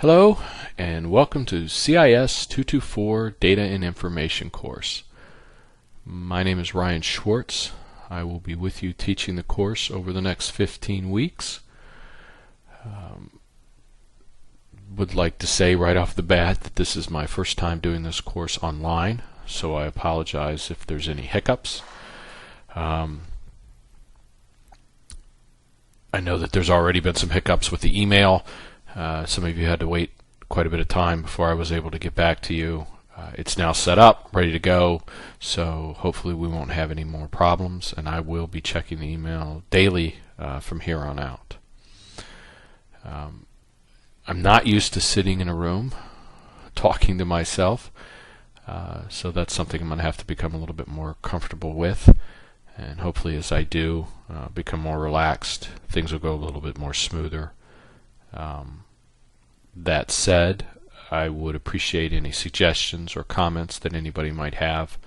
Hello and welcome to CIS224 Data and Information course. My name is Ryan Schwartz. I will be with you teaching the course over the next 15 weeks. Would like to say right off the bat that this is my first time doing this course online, so I apologize if there's any hiccups. I know that there's already been some hiccups with the email. Some of you had to wait quite a bit of time before I was able to get back to you. It's now set up, ready to go, so hopefully we won't have any more problems, and I will be checking the email daily from here on out. I'm not used to sitting in a room talking to myself, so that's something I'm going to have to become a little bit more comfortable with, and hopefully as I do become more relaxed, things will go a little bit more smoother. That said, I would appreciate any suggestions or comments that anybody might have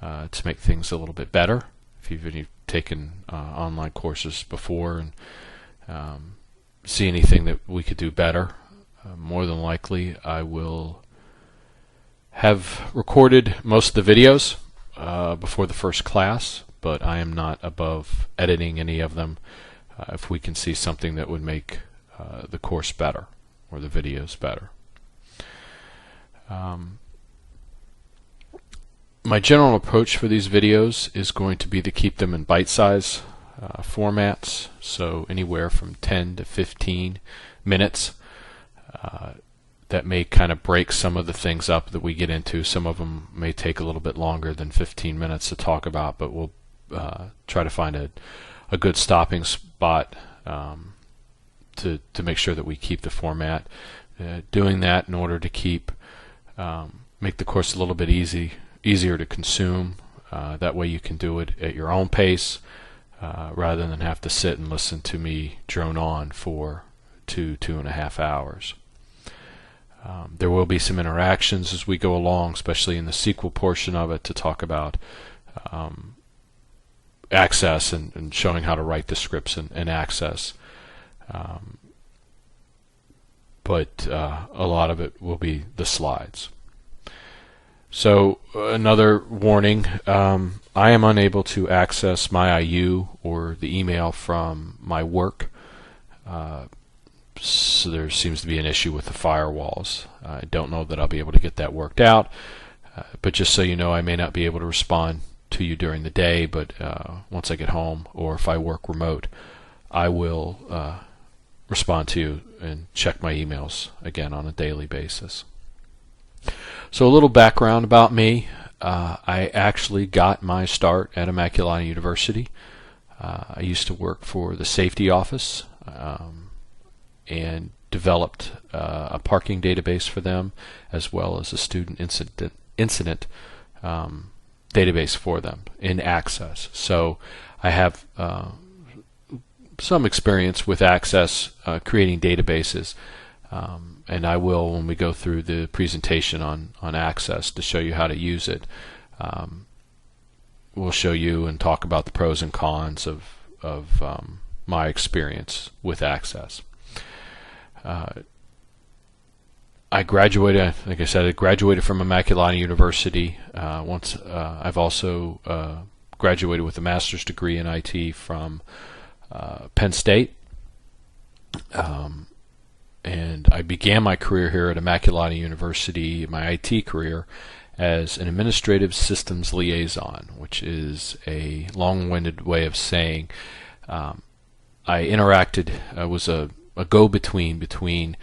to make things a little bit better. If you've taken online courses before and see anything that we could do better, more than likely I will have recorded most of the videos before the first class, but I am not above editing any of them if we can see something that would make the course better or the videos better. My general approach for these videos is going to be to keep them in bite-size formats, so anywhere from 10 to 15 minutes. That may kind of break some of the things up that we get into. Some of them may take a little bit longer than 15 minutes to talk about, but we'll try to find a good stopping spot to make sure that we keep the format. Doing that in order to make the course a little bit easier to consume. That way you can do it at your own pace rather than have to sit and listen to me drone on for 2.5 hours. There will be some interactions as we go along, especially in the SQL portion of it, to talk about Access and showing how to write the scripts in Access. But a lot of it will be the slides. So another warning, I am unable to access my IU or the email from my work. So there seems to be an issue with the firewalls. I don't know that I'll be able to get that worked out, but just so you know, I may not be able to respond to you during the day, but once I get home or if I work remote, I will respond to you and check my emails again on a daily basis. So a little background about me. I actually got my start at Immaculata University. I used to work for the safety office and developed a parking database for them, as well as a student incident database for them in Access. So I have some experience with Access, creating databases, and I will, when we go through the presentation on Access to show you how to use it, we'll show you and talk about the pros and cons of my experience with Access. I graduated, like I said, I graduated from Immaculata University. I've also graduated with a master's degree in IT from Penn State, and I began my career here at Immaculata University, my IT career, as an administrative systems liaison, which is a long-winded way of saying I interacted, was a go-between between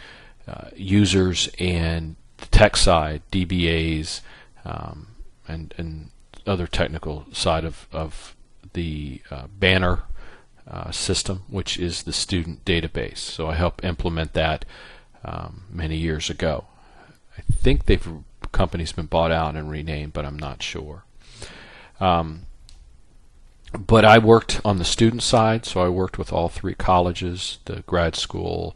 users and the tech side, DBAs, and other technical side of the banner system, which is the student database. So I helped implement that many years ago. I think the company's been bought out and renamed, but I'm not sure. But I worked on the student side, so I worked with all three colleges, the grad school,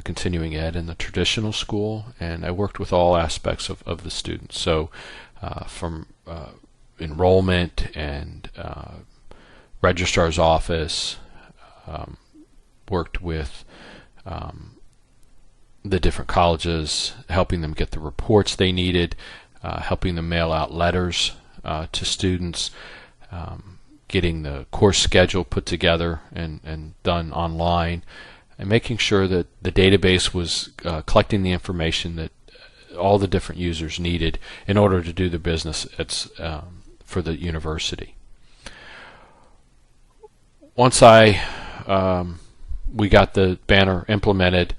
continuing ed, and the traditional school, and I worked with all aspects of the students. So from enrollment and registrar's office, worked with the different colleges, helping them get the reports they needed, helping them mail out letters to students, getting the course schedule put together and done online, and making sure that the database was collecting the information that all the different users needed in order to do the business for the university. Once we got the banner implemented,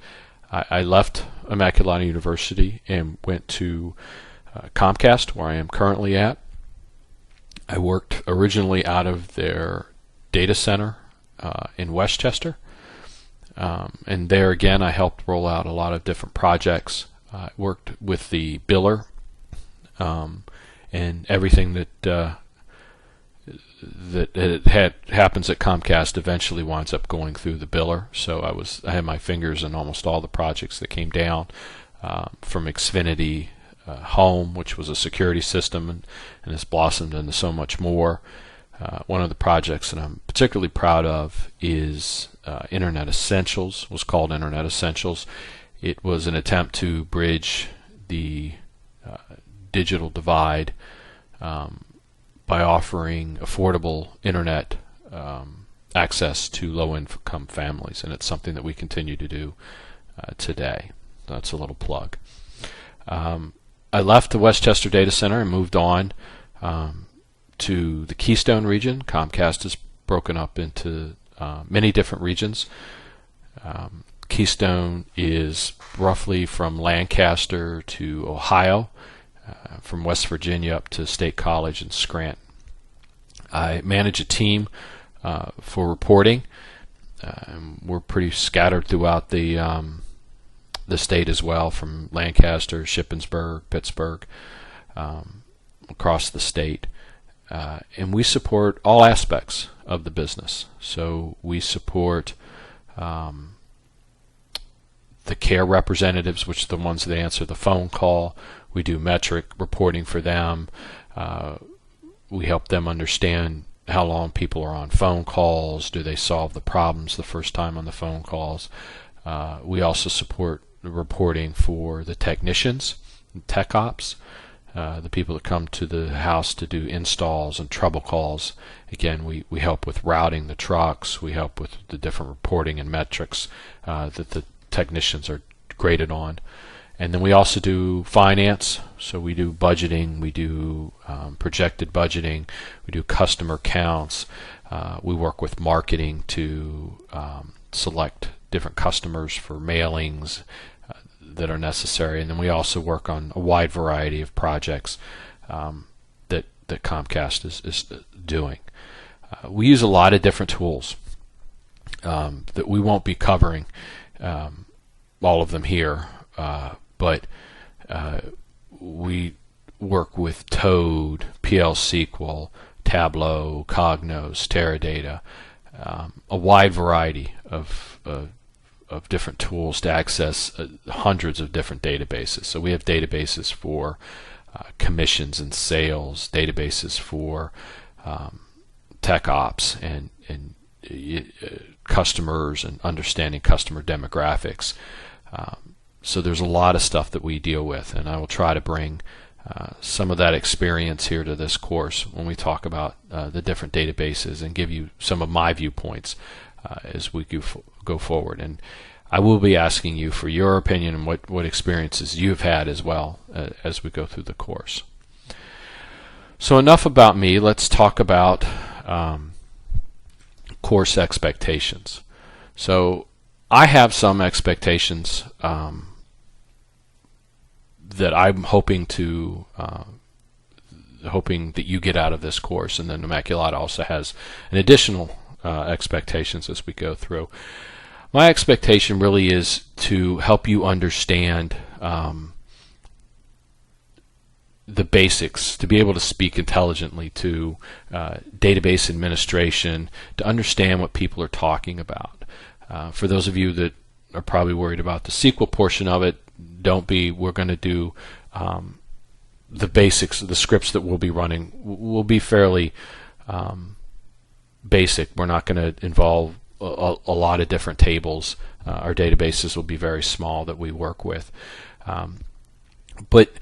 I left Immaculata University and went to Comcast, where I am currently at. I worked originally out of their data center in Westchester, and there again I helped roll out a lot of different projects. I worked with the biller, and everything that happens at Comcast eventually winds up going through the biller. So I had my fingers in almost all the projects that came down, from Xfinity Home, which was a security system, and has blossomed into so much more. One of the projects that I'm particularly proud of is Internet Essentials. Was called Internet Essentials. It was an attempt to bridge the digital divide by offering affordable internet access to low-income families, and it's something that we continue to do today. That's a little plug. I left the Westchester Data Center and moved on to the Keystone region. Comcast is broken up into many different regions. Keystone is roughly from Lancaster to Ohio, from West Virginia up to State College in Scranton. I manage a team for reporting. We're pretty scattered throughout the state as well, from Lancaster, Shippensburg, Pittsburgh, across the state. And we support all aspects of the business. So we support the care representatives, which are the ones that answer the phone call. We do metric reporting for them. We help them understand how long people are on phone calls. Do they solve the problems the first time on the phone calls? We also support the reporting for the technicians, tech ops, the people that come to the house to do installs and trouble calls. Again, we help with routing the trucks. We help with the different reporting and metrics that the technicians are graded on. And then we also do finance, so we do budgeting, we do projected budgeting, we do customer counts, we work with marketing to select different customers for mailings that are necessary, and then we also work on a wide variety of projects that Comcast is doing. We use a lot of different tools that we won't be covering all of them here, but we work with Toad, PL SQL, Tableau, Cognos, Teradata, a wide variety of different tools to access hundreds of different databases. So we have databases for commissions and sales, databases for tech ops and customers and understanding customer demographics. So there's a lot of stuff that we deal with, and I will try to bring some of that experience here to this course when we talk about the different databases and give you some of my viewpoints as we go forward. And I will be asking you for your opinion and what experiences you've had as well as we go through the course. So enough about me. Let's talk about course expectations. So I have some expectations that I'm hoping that you get out of this course, and then Immaculata also has an additional expectations as we go through. My expectation really is to help you understand the basics, to be able to speak intelligently to database administration, to understand what people are talking about. For those of you that are probably worried about the SQL portion of it, don't be. We're going to do the basics. The scripts that we'll be running will be fairly basic. We're not going to involve a lot of different tables. Our databases will be very small that we work with. But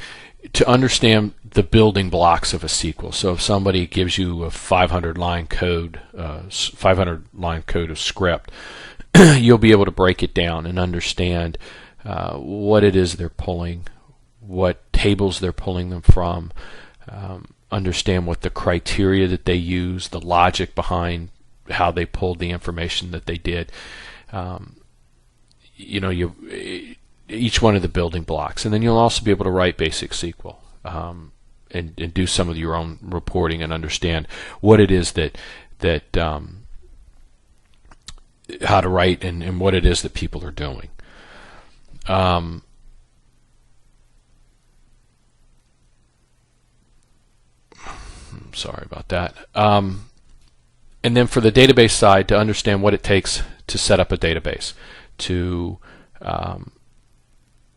to understand the building blocks of a SQL, so if somebody gives you a 500-line code, 500-line code of script, you'll be able to break it down and understand what it is they're pulling, what tables they're pulling them from, understand what the criteria that they use, the logic behind how they pulled the information that they did. Each one of the building blocks, and then you'll also be able to write basic SQL and do some of your own reporting and understand what it is that how to write and what it is that people are doing. Sorry about that. And then for the database side, to understand what it takes to set up a database, to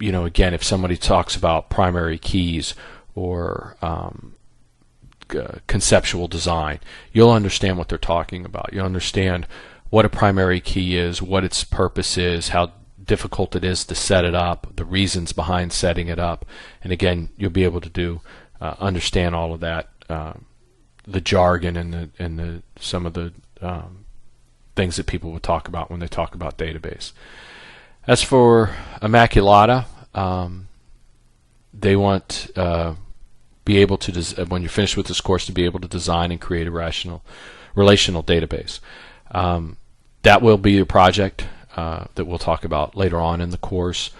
again, if somebody talks about primary keys or conceptual design, you'll understand what they're talking about. You'll understand what a primary key is, what its purpose is, how difficult it is to set it up, the reasons behind setting it up, and again, you'll be able to understand all of that, the jargon and some of the things that people would talk about when they talk about database. As for Immaculata, they want be able to, when you're finished with this course, to be able to design and create a relational database. That will be a project that we'll talk about later on in the course.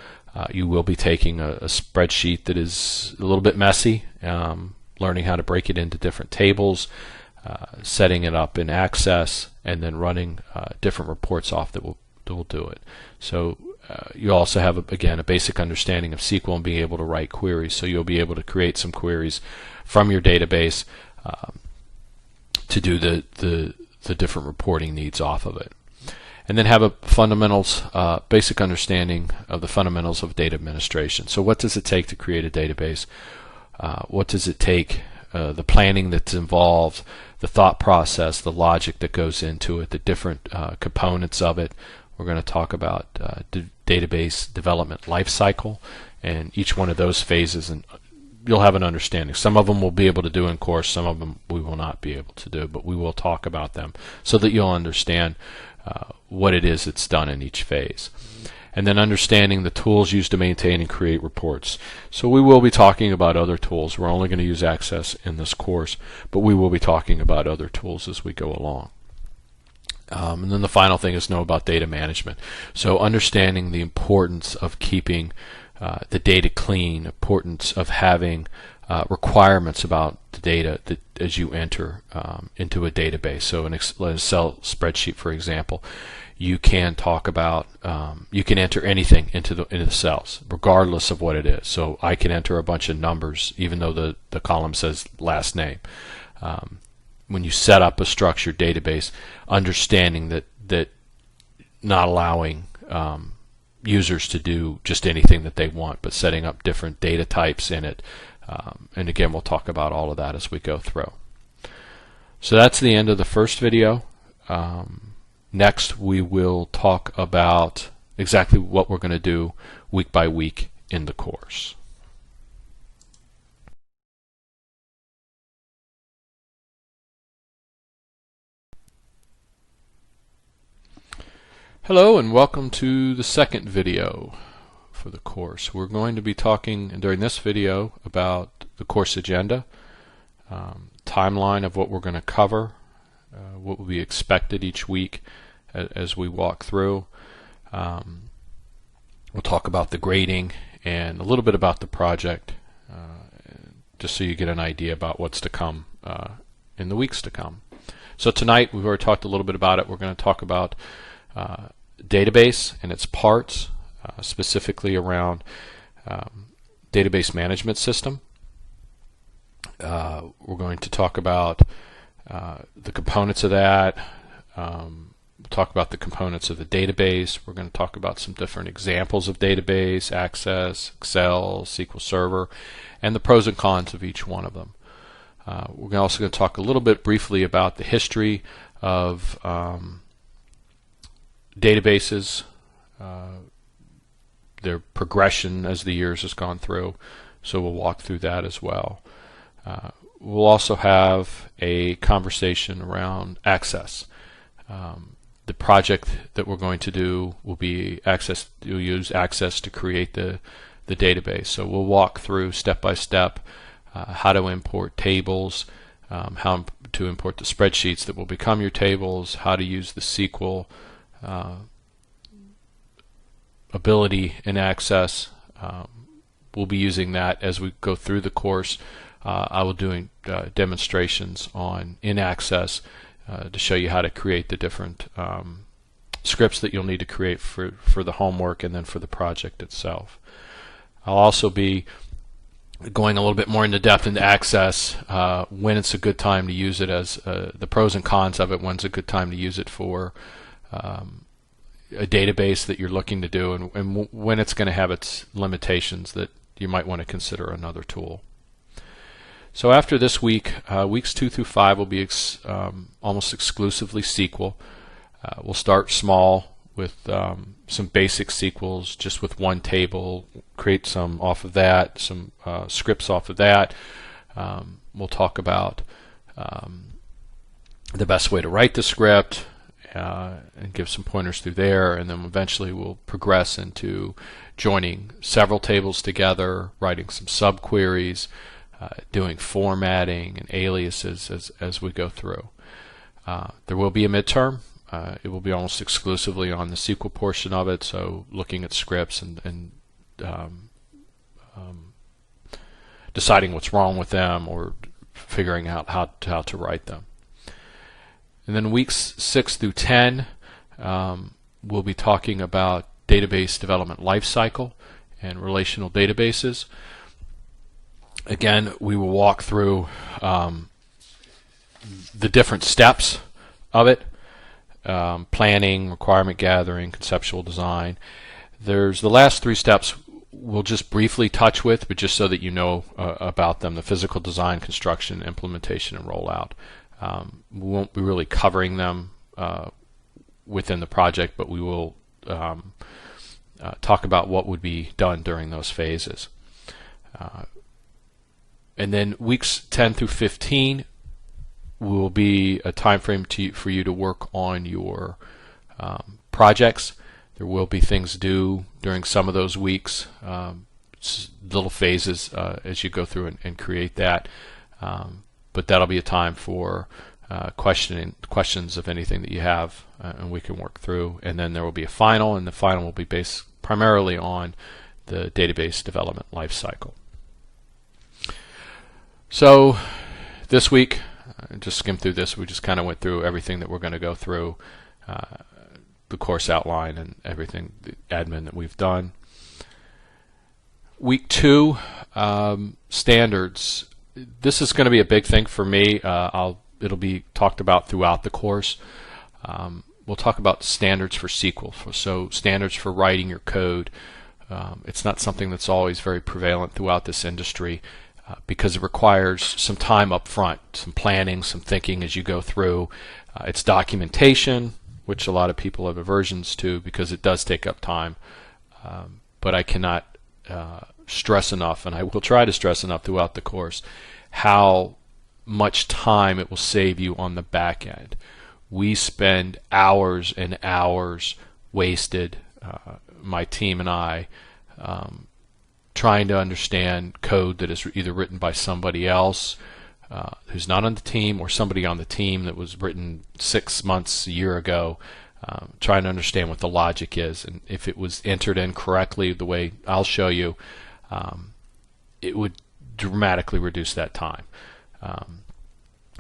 You will be taking a spreadsheet that is a little bit messy, learning how to break it into different tables, setting it up in Access, and then running different reports off that will do it. So you also have, again, a basic understanding of SQL and being able to write queries. So you'll be able to create some queries from your database to do the different reporting needs off of it. And then have a basic understanding of the fundamentals of data administration. So what does it take to create a database? What does it take? The planning that's involved, the thought process, the logic that goes into it, the different components of it. We're going to talk about database development lifecycle and each one of those phases, and you'll have an understanding. Some of them we'll be able to do in course, some of them we will not be able to do, but we will talk about them so that you'll understand what it is that's done in each phase. And then understanding the tools used to maintain and create reports. So we will be talking about other tools. We're only going to use Access in this course, but we will be talking about other tools as we go along. And then the final thing is know about data management. So understanding the importance of keeping the data clean, importance of having requirements about the data that as you enter into a database. So an Excel spreadsheet, for example, you can talk about, you can enter anything into the cells, regardless of what it is. So I can enter a bunch of numbers, even though the column says last name. When you set up a structured database, understanding that not allowing users to do just anything that they want, but setting up different data types in it. And again, we'll talk about all of that as we go through. So that's the end of the first video. Next, we will talk about exactly what we're going to do week by week in the course. Hello and welcome to the second video for the course. We're going to be talking during this video about the course agenda, timeline of what we're going to cover, what will be expected each week as we walk through. We'll talk about the grading and a little bit about the project, just so you get an idea about what's to come in the weeks to come. So tonight, we've already talked a little bit about it. We're going to talk about database and its parts, specifically around database management system. We're going to talk about the components of that. We'll talk about the components of the database. We're going to talk about some different examples of database, Access, Excel, SQL Server, and the pros and cons of each one of them. We're also going to talk a little bit briefly about the history of databases, their progression as the years has gone through, so we'll walk through that as well. We'll also have a conversation around access. The project that we're going to do will be you'll use access to create the database. So we'll walk through step by step how to import tables, how to import the spreadsheets that will become your tables, how to use the SQL ability in Access. We'll be using that as we go through the course. I will be doing demonstrations in Access to show you how to create the different scripts that you'll need to create for the homework and then for the project itself. I'll also be going a little bit more into depth into Access, when it's a good time to use it, as the pros and cons of it, when's a good time to use it for a database that you're looking to do, and when it's going to have its limitations that you might want to consider another tool. So after this week, weeks 2 through 5 will be almost exclusively SQL. We'll start small with some basic SQLs, just with one table, create some off of that, some scripts off of that. We'll talk about the best way to write the script, and give some pointers through there, and then eventually we'll progress into joining several tables together, writing some subqueries, doing formatting and aliases as we go through. There will be a midterm. It will be almost exclusively on the SQL portion of it, so looking at scripts and deciding what's wrong with them or figuring out how to write them. And then weeks 6 through 10, we'll be talking about database development lifecycle and relational databases. Again, we will walk through the different steps of it, planning, requirement gathering, conceptual design. There's the last 3 steps we'll just briefly touch with, but just so that you know about them: the physical design, construction, implementation, and rollout. We won't be really covering them within the project, but we will talk about what would be done during those phases. And then weeks 10 through 15 will be a time frame for you to work on your projects. There will be things due during some of those weeks, little phases as you go through and create that. But that'll be a time for questions of anything that you have, and we can work through. And then there will be a final, and the final will be based primarily on the database development lifecycle. So this week, just skimmed through this. We just kind of went through everything that we're going to go through, the course outline and everything, the admin that we've done. Week 2, standards. This is going to be a big thing for me. It'll be talked about throughout the course. We'll talk about standards for SQL, so standards for writing your code. It's not something that's always very prevalent throughout this industry because it requires some time up front, some planning, some thinking as you go through. It's documentation, which a lot of people have aversions to because it does take up time. But I cannot stress enough, and I will try to stress enough throughout the course, how much time it will save you on the back end. We spend hours and hours wasted, my team and I, trying to understand code that is either written by somebody else who's not on the team, or somebody on the team that was written 6 months, a year ago, trying to understand what the logic is, and if it was entered in correctly the way I'll show you, it would dramatically reduce that time.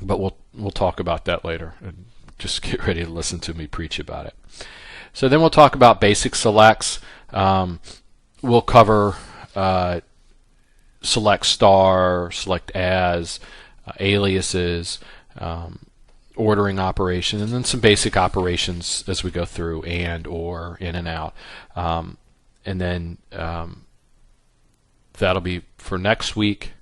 But we'll talk about that later, and just get ready to listen to me preach about it. So then we'll talk about basic selects. We'll cover select star, select as, aliases, ordering operation, and then some basic operations as we go through, and, or, in and out. And then that'll be for next week.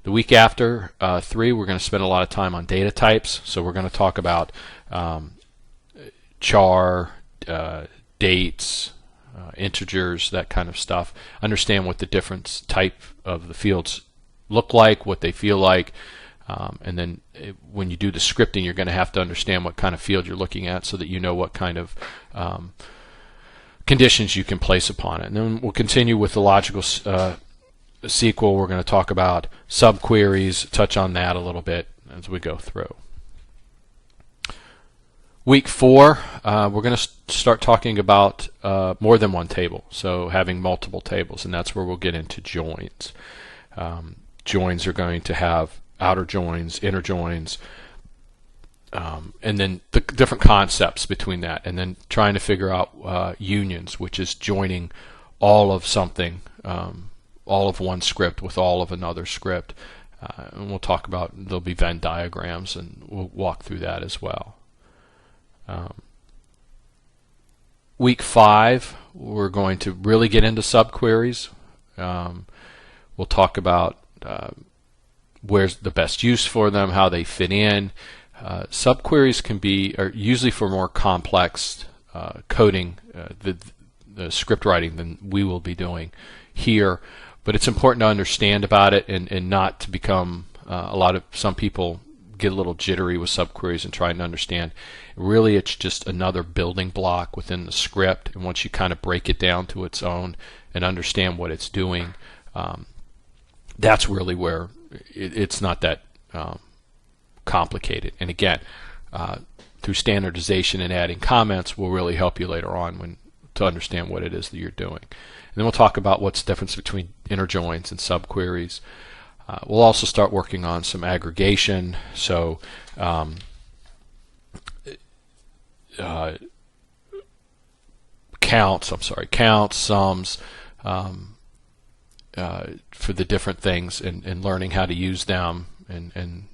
The week after, 3, we're going to spend a lot of time on data types. So we're going to talk about char, dates, integers, that kind of stuff. Understand what the different type of the fields look like, what they feel like, and then when you do the scripting, you're going to have to understand what kind of field you're looking at so that you know what kind of conditions you can place upon it. And then we'll continue with the logical SQL. We're going to talk about subqueries, touch on that a little bit as we go through. Week 4, we're going to start talking about more than one table, so having multiple tables, and that's where we'll get into joins. Joins are going to have outer joins, inner joins, and then the different concepts between that, and then trying to figure out unions, which is joining all of something, all of one script with all of another script. And we'll talk about, there'll be Venn diagrams, and we'll walk through that as well. Week 5, we're going to really get into subqueries. We'll talk about where's the best use for them, how they fit in. Subqueries are usually for more complex coding, the script writing than we will be doing here. But it's important to understand about it and not to become some people get a little jittery with subqueries and trying to understand. Really, it's just another building block within the script, and once you kind of break it down to its own and understand what it's doing, that's really where it's not that complicated. And again, through standardization and adding comments will really help you later on to understand what it is that you're doing. And then we'll talk about what's the difference between inner joins and subqueries. We'll also start working on some aggregation, so counts, sums, for the different things, and learning how to use them, and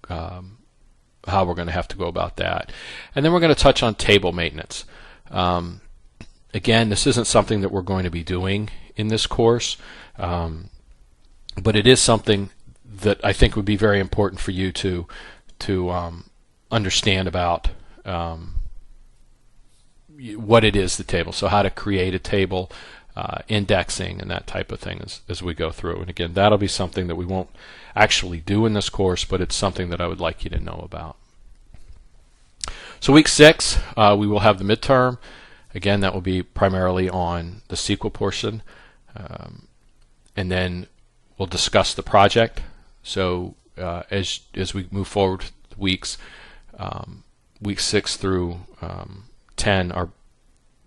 how we're going to have to go about that. And then we're going to touch on table maintenance. Again, this isn't something that we're going to be doing in this course, but it is something that I think would be very important for you to understand about what it is, the table. So how to create a table, indexing, and that type of thing as we go through. And again, that'll be something that we won't actually do in this course, but it's something that I would like you to know about. So week 6, we will have the midterm. Again, that will be primarily on the SQL portion, and then we'll discuss the project. So as we move forward with weeks, weeks 6 through 10 are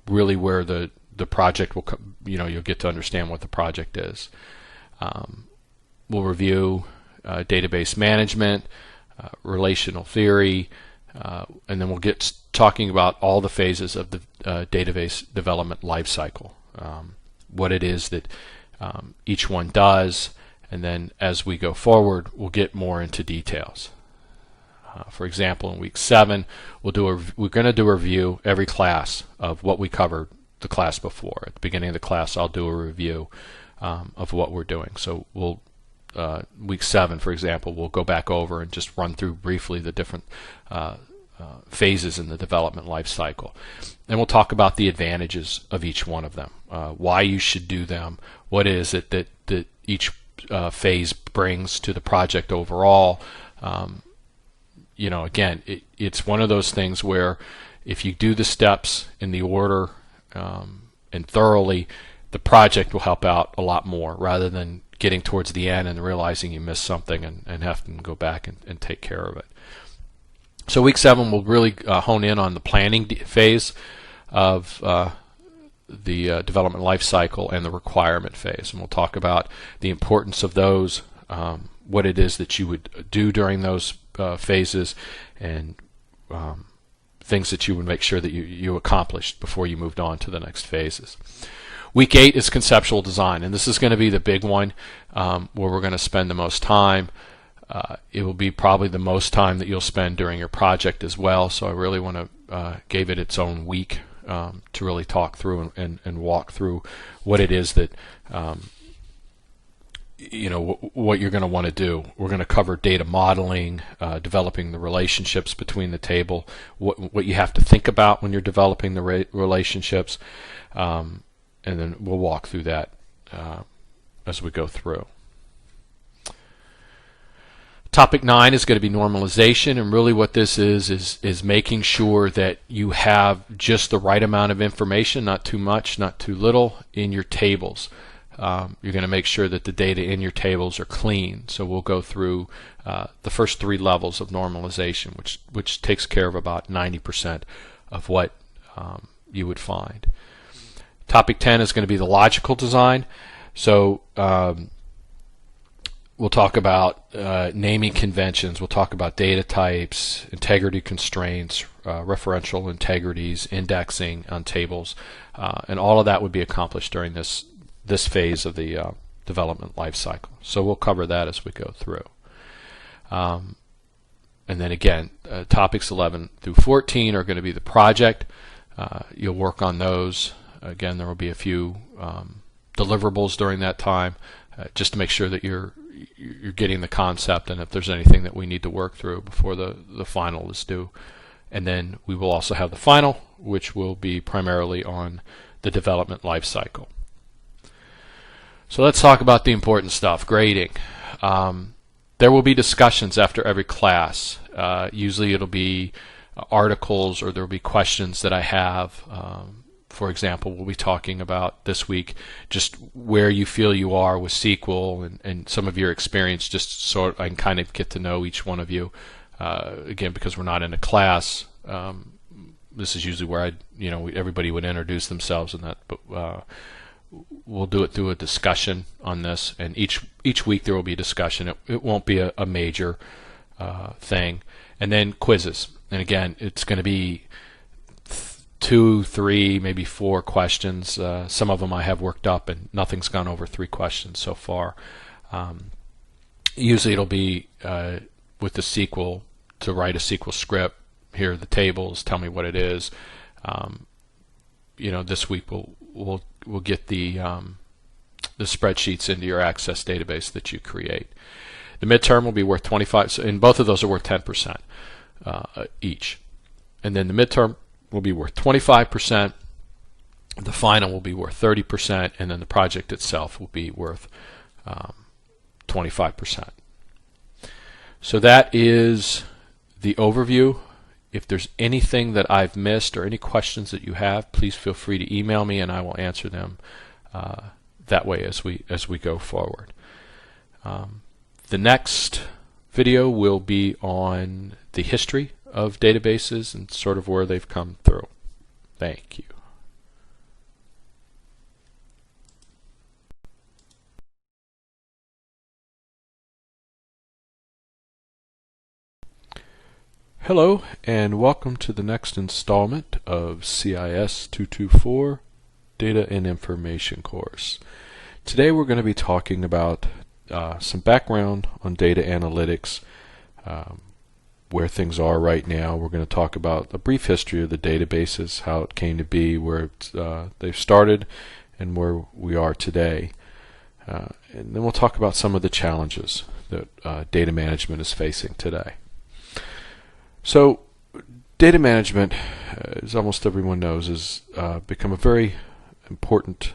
really where the project will come. You'll get to understand what the project is. We'll review database management, relational theory, and then we'll get talking about all the phases of the database development lifecycle, what it is that each one does, and then as we go forward, we'll get more into details. For example, in week 7, we're going to do a review every class of what we covered the class before. At the beginning of the class, I'll do a review of what we're doing. So we'll week 7, for example, we'll go back over and just run through briefly the different phases in the development life cycle. And we'll talk about the advantages of each one of them, why you should do them, what is it that each phase brings to the project overall. Again, it's one of those things where if you do the steps in the order and thoroughly, the project will help out a lot more rather than getting towards the end and realizing you missed something and having to go back and take care of it. So week 7 will really hone in on the planning phase of the development life cycle and the requirement phase, and we'll talk about the importance of those, what it is that you would do during those phases, and things that you would make sure that you accomplished before you moved on to the next phases. Week 8 is conceptual design, and this is going to be the big one where we're going to spend the most time. It will be probably the most time that you'll spend during your project as well, so I really want to give it its own week to really talk through and walk through what it is that what you're going to want to do. We're going to cover data modeling, developing the relationships between the table, what you have to think about when you're developing the relationships, and then we'll walk through that as we go through. Topic 9 is going to be normalization, and really what this is making sure that you have just the right amount of information, not too much, not too little, in your tables. You're going to make sure that the data in your tables are clean. So we'll go through the first 3 levels of normalization, which takes care of about 90% of what you would find. Topic 10 is going to be the logical design. So we'll talk about naming conventions. We'll talk about data types, integrity constraints, referential integrities, indexing on tables, and all of that would be accomplished during this phase of the development life cycle. So we'll cover that as we go through. And then again, topics 11 through 14 are going to be the project. You'll work on those. Again, there will be a few deliverables during that time, just to make sure that you're getting the concept, and if there's anything that we need to work through before the final is due. And then we will also have the final, which will be primarily on the development life cycle. So let's talk about the important stuff, grading. There will be discussions after every class. Usually it'll be articles, or there will be questions that I have. For example, we'll be talking about this week just where you feel you are with SQL and some of your experience, just so I can kind of get to know each one of you. Again, because we're not in a class, this is usually where everybody would introduce themselves and that, but we'll do it through a discussion on this, and each week there will be a discussion. It won't be a major thing. And then quizzes, and again, it's going to be 2, 3, maybe 4 questions. Some of them I have worked up, and nothing's gone over 3 questions so far. Usually it'll be with the SQL, to write a SQL script. Here are the tables. Tell me what it is. This week we'll get the spreadsheets into your Access database that you create. The midterm will be worth 25, and both of those are worth 10% each. And then the midterm will be worth 25%. The final will be worth 30%, and then the project itself will be worth 25%. So that is the overview. If there's anything that I've missed or any questions that you have, please feel free to email me, and I will answer them that way as we go forward. The next video will be on the history of databases and sort of where they've come through. Thank you. Hello, and welcome to the next installment of CIS224 Data and Information course. Today we're going to be talking about some background on data analytics, where things are right now. We're going to talk about a brief history of the databases, how it came to be, where they've started, and where we are today. And then we'll talk about some of the challenges that data management is facing today. So data management, as almost everyone knows, has become a very important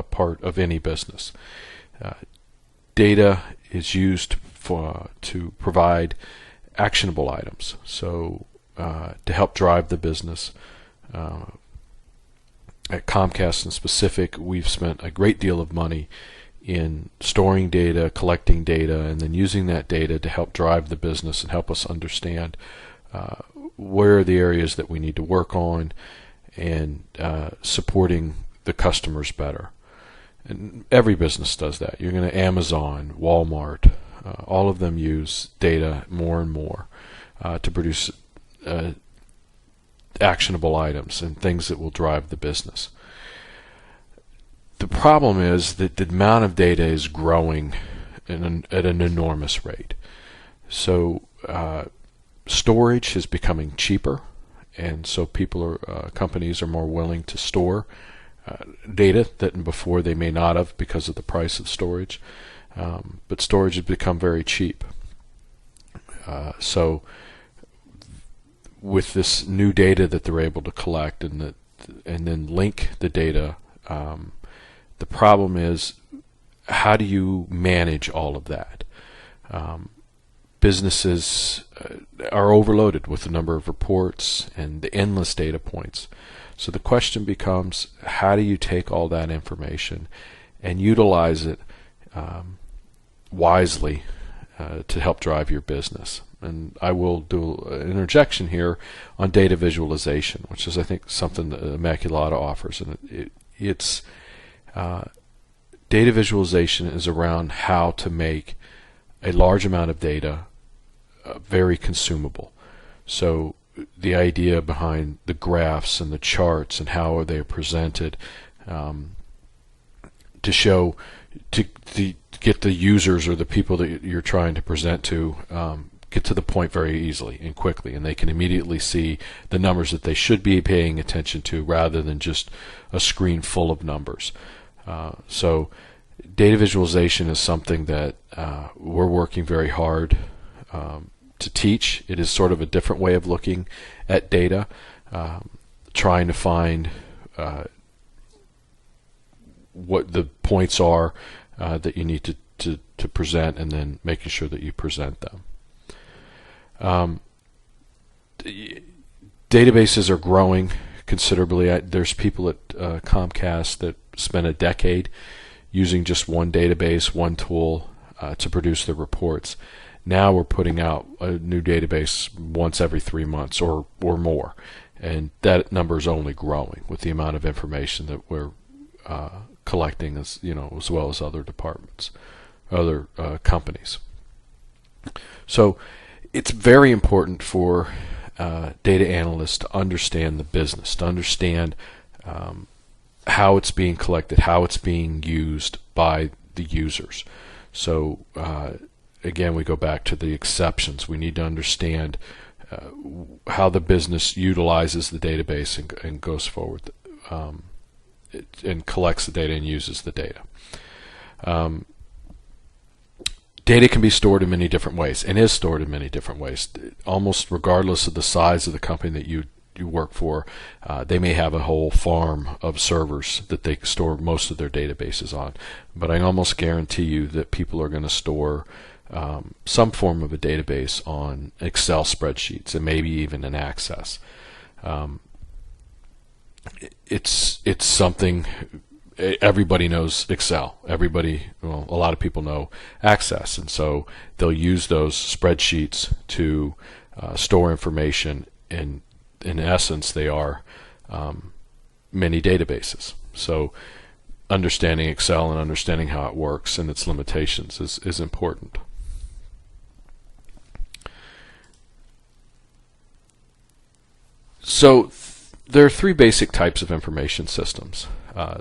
part of any business. Data is used to provide actionable items, so to help drive the business. At Comcast in specific, we've spent a great deal of money in storing data, collecting data, and then using that data to help drive the business and help us understand where are the areas that we need to work on, and supporting the customers better. And every business does that. You're going to Amazon, Walmart, all of them use data more and more to produce actionable items and things that will drive the business. The problem is that the amount of data is growing at an enormous rate. So storage is becoming cheaper, and so companies are more willing to store data that before they may not have because of the price of storage. but storage has become very cheap. So with this new data that they're able to collect and then link the data, the problem is, how do you manage all of that? Businesses are overloaded with the number of reports and the endless data points. So the question becomes, how do you take all that information and utilize it wisely to help drive your business? And I will do an interjection here on data visualization, which is, I think, something that Immaculata offers. And it's data visualization is around how to make a large amount of data very consumable. So the idea behind the graphs and the charts and how they are presented, to show, to get the users or the people that you're trying to present to get to the point very easily and quickly, and they can immediately see the numbers that they should be paying attention to rather than just a screen full of numbers. So data visualization is something that we're working very hard to teach. It is sort of a different way of looking at data, trying to find what the points are that you need to present, and then making sure that you present them. Databases are growing considerably. There's people at Comcast that spent a decade using just one database, one tool to produce their reports. Now we're putting out a new database once every 3 months or more, and that number is only growing with the amount of information that we're collecting, as well as other departments, other companies. So it's very important for data analysts to understand the business, to understand how it's being collected, how it's being used by the users. So again, we go back to the exceptions. We need to understand how the business utilizes the database and goes forward and collects the data and uses the data. Data can be stored in many different ways, and is stored in many different ways. Almost regardless of the size of the company that you work for, they may have a whole farm of servers that they store most of their databases on. But I almost guarantee you that people are going to store some form of a database on Excel spreadsheets, and maybe even in Access. It's something. Everybody knows Excel. A lot of people know Access, and so they'll use those spreadsheets to store information. And in essence, they are many databases. So understanding Excel and understanding how it works and its limitations is important. So there are three basic types of information systems.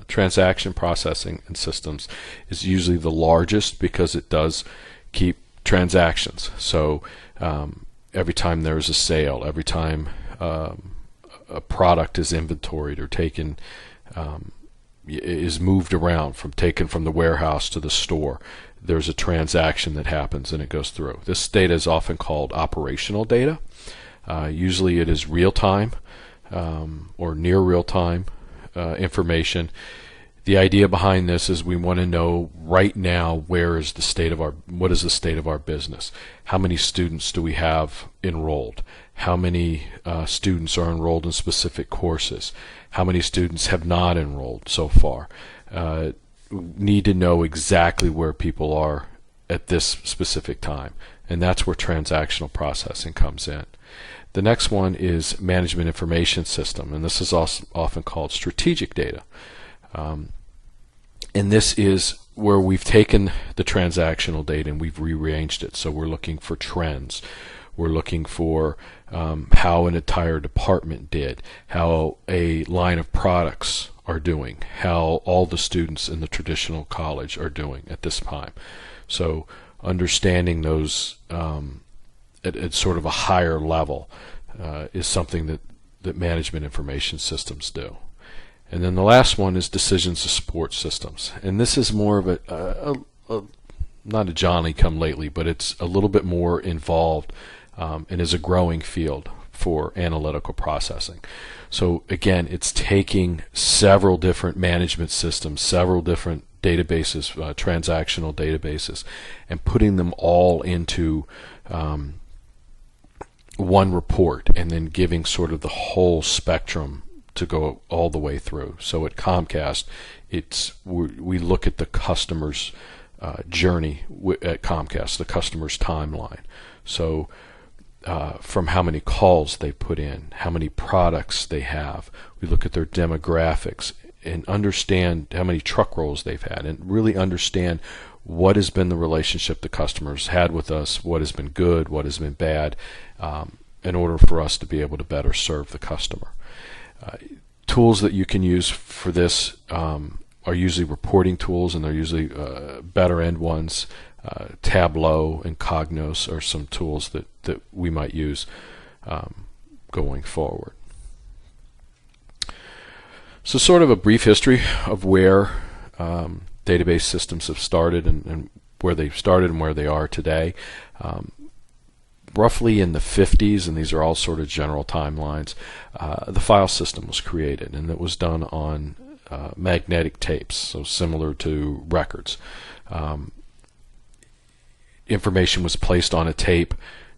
Transaction processing and systems is usually the largest because it does keep transactions. So every time there's a sale, every time a product is inventoried or taken, is moved around, taken from the warehouse to the store, there's a transaction that happens and it goes through. This data is often called operational data. Usually it is real-time or near real-time information. The idea behind this is we want to know right now what is the state of our business. How many students do we have enrolled? How many students are enrolled in specific courses? How many students have not enrolled so far? Need to know exactly where people are at this specific time, and that's where transactional processing comes in. The next one is management information system, and this is also often called strategic data. And this is where we've taken the transactional data and we've rearranged it. So we're looking for trends. We're looking for how an entire department did, how a line of products are doing, how all the students in the traditional college are doing at this time. So understanding those at sort of a higher level is something that management information systems do. And then the last one is decisions to support systems, and this is more of a not a Johnny come lately, but it's a little bit more involved and is a growing field for analytical processing. So again, it's taking several different management systems, several different databases, transactional databases, and putting them all into one report, and then giving sort of the whole spectrum to go all the way through. So at Comcast, we look at the customer's journey at Comcast, the customer's timeline. So from how many calls they put in, how many products they have. We look at their demographics and understand how many truck rolls they've had, and really understand what has been the relationship the customers had with us, what has been good, what has been bad, in order for us to be able to better serve the customer. Tools that you can use for this are usually reporting tools, and they're usually better end ones. Tableau and Cognos are some tools that we might use going forward. So sort of a brief history of where database systems have started, and where they started and where they are today. Roughly in the 50s, and these are all sort of general timelines, the file system was created, and it was done on magnetic tapes, so similar to records. Information was placed on a tape.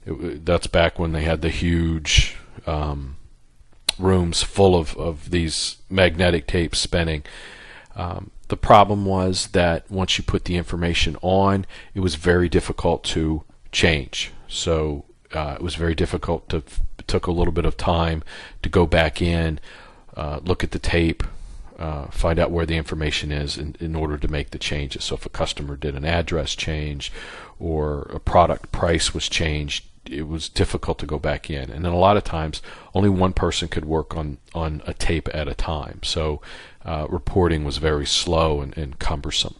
That's back when they had the huge rooms full of these magnetic tapes spinning. The problem was that once you put the information on, it was very difficult to change. So it was very difficult it took a little bit of time to go back in, look at the tape, find out where the information is in order to make the changes. So if a customer did an address change or a product price was changed, it was difficult to go back in. And then a lot of times only one person could work on a tape at a time. So reporting was very slow and cumbersome.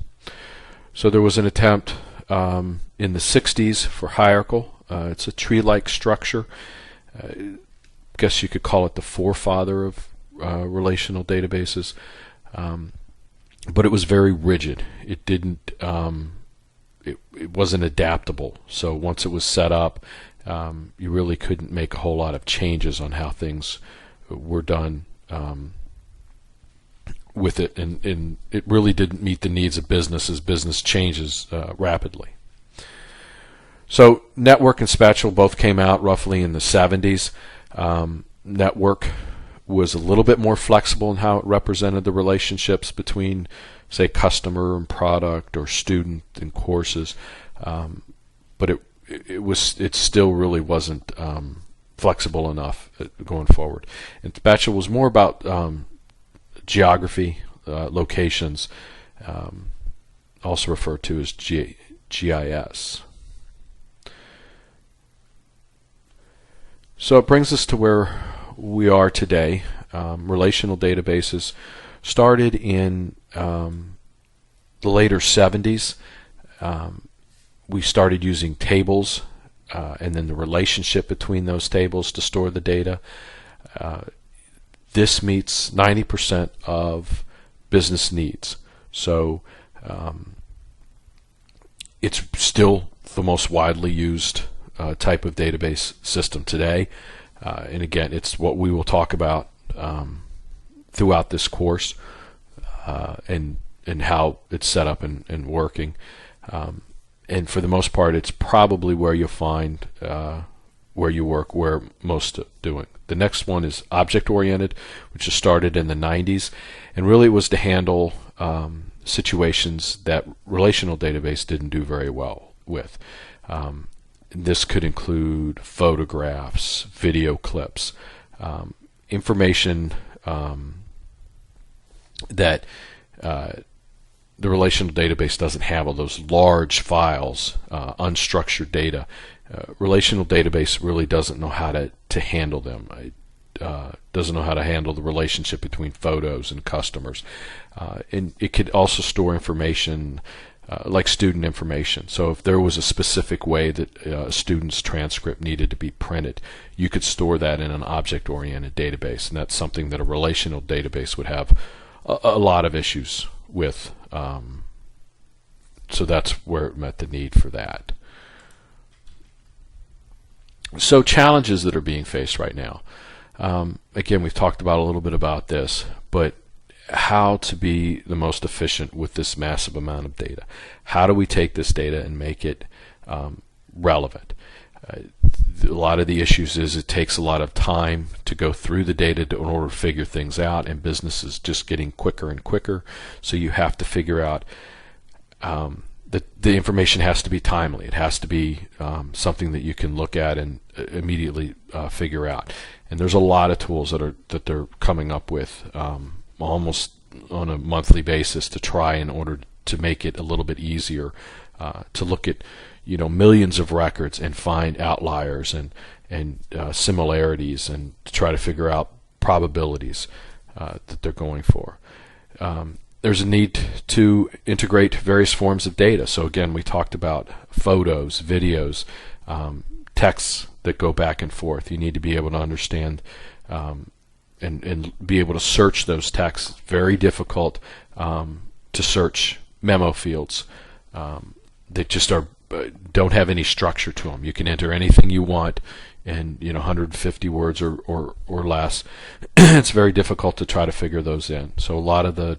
So there was an attempt in the 60s for hierarchical. It's a tree-like structure. I guess you could call it the forefather of relational databases, but it was very rigid. It didn't. It wasn't adaptable. So once it was set up, you really couldn't make a whole lot of changes on how things were done with it, and it really didn't meet the needs of business as business changes rapidly. So Network and Spatula both came out roughly in the 70s. Network was a little bit more flexible in how it represented the relationships between, say, customer and product, or student and courses, but it still really wasn't flexible enough going forward. And Spatula was more about geography, locations, also referred to as GIS. So it brings us to where we are today. Relational databases started in the later 70s. We started using tables, and then the relationship between those tables to store the data. This meets 90% of business needs. So it's still the most widely used type of database system today. And again, it's what we will talk about throughout this course, and how it's set up and working. And for the most part, it's probably where you'll find where you work, where most are doing. The next one is object-oriented, which was started in the 90s, and really it was to handle situations that relational database didn't do very well with. This could include photographs, video clips, information that the relational database doesn't have, all those large files, unstructured data. Relational database really doesn't know how to handle them. It doesn't know how to handle the relationship between photos and customers. And it could also store information like student information. So if there was a specific way that a student's transcript needed to be printed, you could store that in an object-oriented database, and that's something that a relational database would have a lot of issues with so that's where it met the need for that. So challenges that are being faced right now. Again, we've talked about a little bit about this, but how to be the most efficient with this massive amount of data. How do we take this data and make it relevant? A lot of the issues is it takes a lot of time to go through the data in order to figure things out, and business is just getting quicker and quicker, so you have to figure out that the information has to be timely. It has to be something that you can look at and immediately figure out. And there's a lot of tools that they're coming up with almost on a monthly basis to try in order to make it a little bit easier to look at millions of records and find outliers and similarities, and to try to figure out probabilities that they're going for. There's a need to integrate various forms of data. So again, we talked about photos, videos, texts that go back and forth. You need to be able to understand and be able to search those texts. It's very difficult to search memo fields that just don't have any structure to them. You can enter anything you want in 150 words or less. It's very difficult to try to figure those in. So a lot of the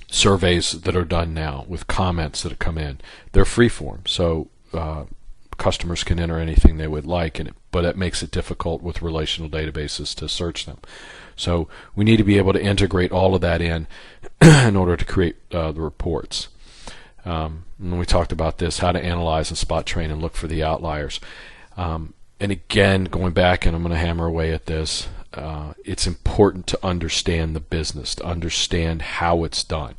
surveys that are done now with comments that come in, they're free form, so customers can enter anything they would like, but it makes it difficult with relational databases to search them. So we need to be able to integrate all of that in order to create the reports. And we talked about this, how to analyze and spot train and look for the outliers. And again, going back, and I'm going to hammer away at this, it's important to understand the business, to understand how it's done.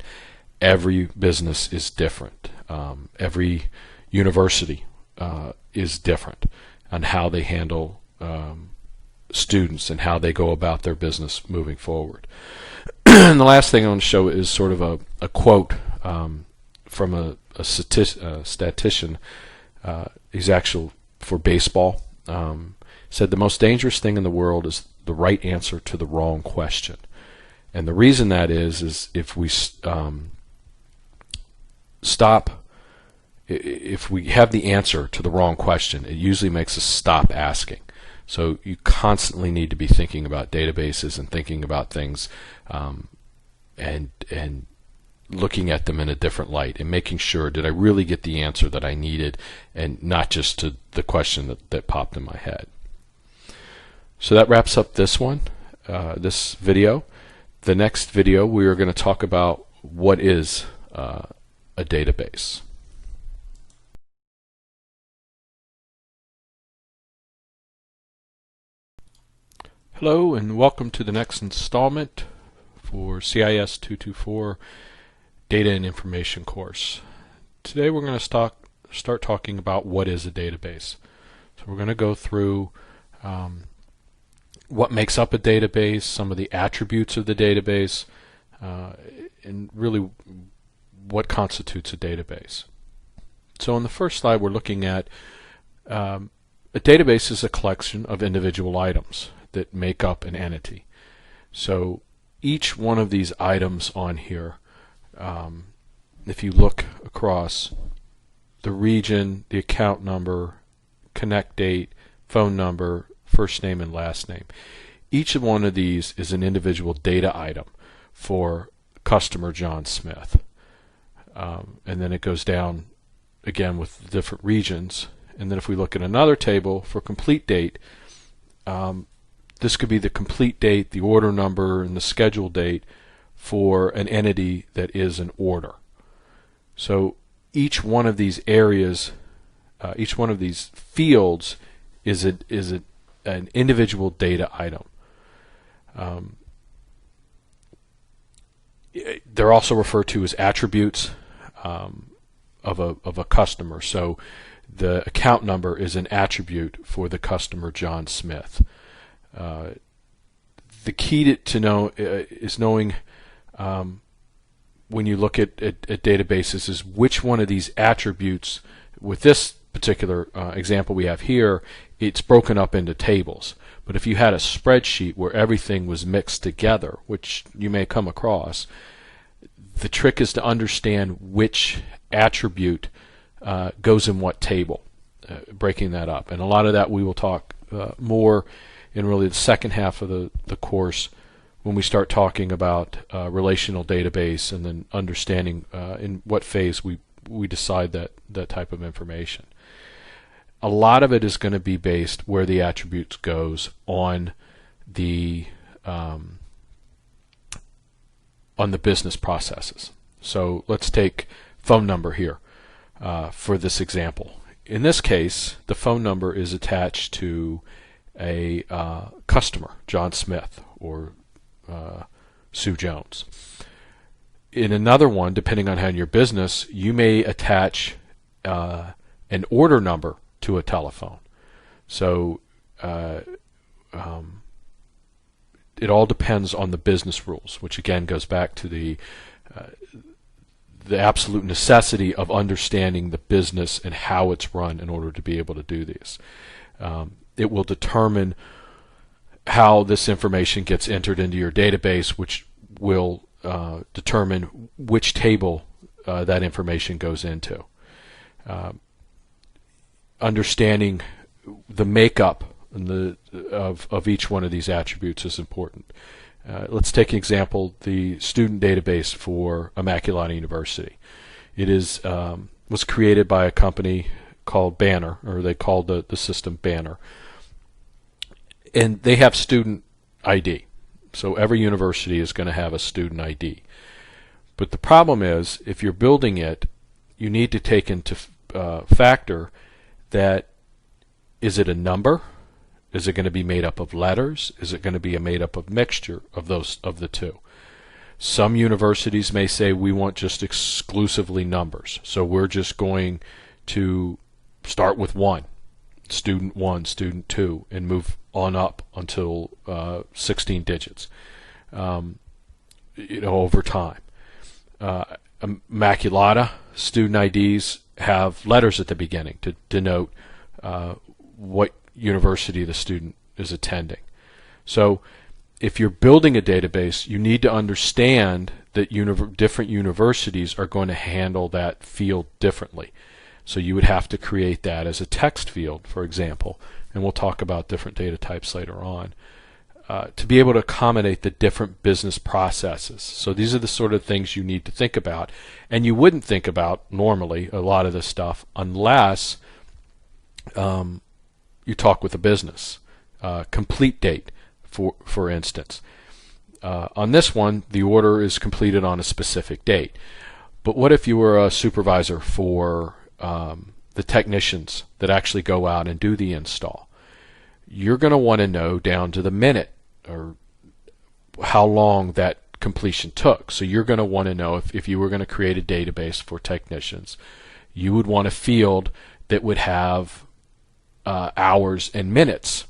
Every business is different. Every university is different on how they handle students and how they go about their business moving forward. And the last thing I want to show is sort of a quote from a statistician. He's actually for baseball. Said the most dangerous thing in the world is the right answer to the wrong question. And the reason that is if we if we have the answer to the wrong question, it usually makes us stop asking. So you constantly need to be thinking about databases and thinking about things and looking at them in a different light and making sure, did I really get the answer that I needed, and not just to the question that popped in my head. So that wraps up this one, this video. The next video we are going to talk about what is a database. Hello and welcome to the next installment for CIS224 Data and Information course. Today we're going to start talking about what is a database. So we're going to go through what makes up a database, some of the attributes of the database, and really what constitutes a database. So on the first slide we're looking at a database is a collection of individual items that make up an entity. So each one of these items on here, if you look across the region, the account number, connect date, phone number, first name and last name, each of one of these is an individual data item for customer John Smith. And then it goes down again with the different regions. And then if we look at another table for complete date, this could be the complete date, the order number, and the schedule date for an entity that is an order. So each one of these areas, each one of these fields is an individual data item. They're also referred to as attributes of a customer. So the account number is an attribute for the customer John Smith. The key to know is knowing when you look at databases is which one of these attributes. With this particular example we have here, it's broken up into tables. But if you had a spreadsheet where everything was mixed together, which you may come across, the trick is to understand which attribute goes in what table, breaking that up. And a lot of that we will talk more in really the second half of the course when we start talking about relational database and then understanding in what phase we decide that type of information. A lot of it is going to be based where the attributes goes on the business processes. So let's take phone number here for this example. In this case, the phone number is attached to a customer, John Smith or Sue Jones. In another one, depending on how in your business, you may attach an order number to a telephone. So it all depends on the business rules, which again goes back to the absolute necessity of understanding the business and how it's run in order to be able to do these. It will determine how this information gets entered into your database, which will determine which table that information goes into. Understanding the makeup and of each one of these attributes is important. Let's take an example, the student database for Immaculata University. It was created by a company called Banner, or they called the system Banner. And they have student ID. So every university is going to have a student ID. But the problem is, if you're building it, you need to take into factor that, is it a number? Is it going to be made up of letters? Is it going to be made up of mixture of the two? Some universities may say we want just exclusively numbers. So we're just going to start with student 1, student 2, and move on up until 16 digits, over time. Immaculata student IDs have letters at the beginning to denote what university the student is attending. So if you're building a database, you need to understand that different universities are going to handle that field differently. So you would have to create that as a text field, for example, and we'll talk about different data types later on, to be able to accommodate the different business processes. So these are the sort of things you need to think about, and you wouldn't think about normally a lot of this stuff unless you talk with a business. Complete date, for instance. On this one, the order is completed on a specific date. But what if you were a supervisor for the technicians that actually go out and do the install? You're going to want to know down to the minute or how long that completion took. So you're going to want to know, if you were going to create a database for technicians, you would want a field that would have hours and minutes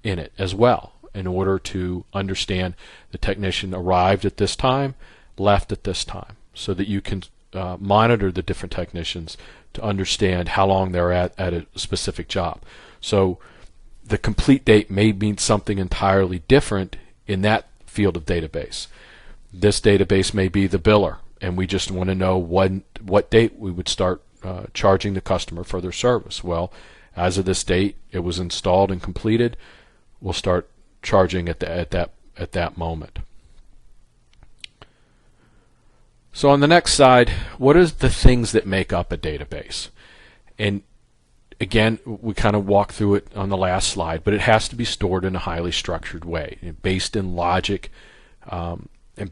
in it as well, in order to understand the technician arrived at this time, left at this time, so that you can monitor the different technicians to understand how long they're at a specific job. So the complete date may mean something entirely different in that field of database. This database may be the biller, and we just want to know what date we would start charging the customer for their service. Well, as of this date, it was installed and completed. We'll start charging at that moment. So on the next slide, what are the things that make up a database? And again, we kind of walked through it on the last slide, but it has to be stored in a highly structured way, based in logic and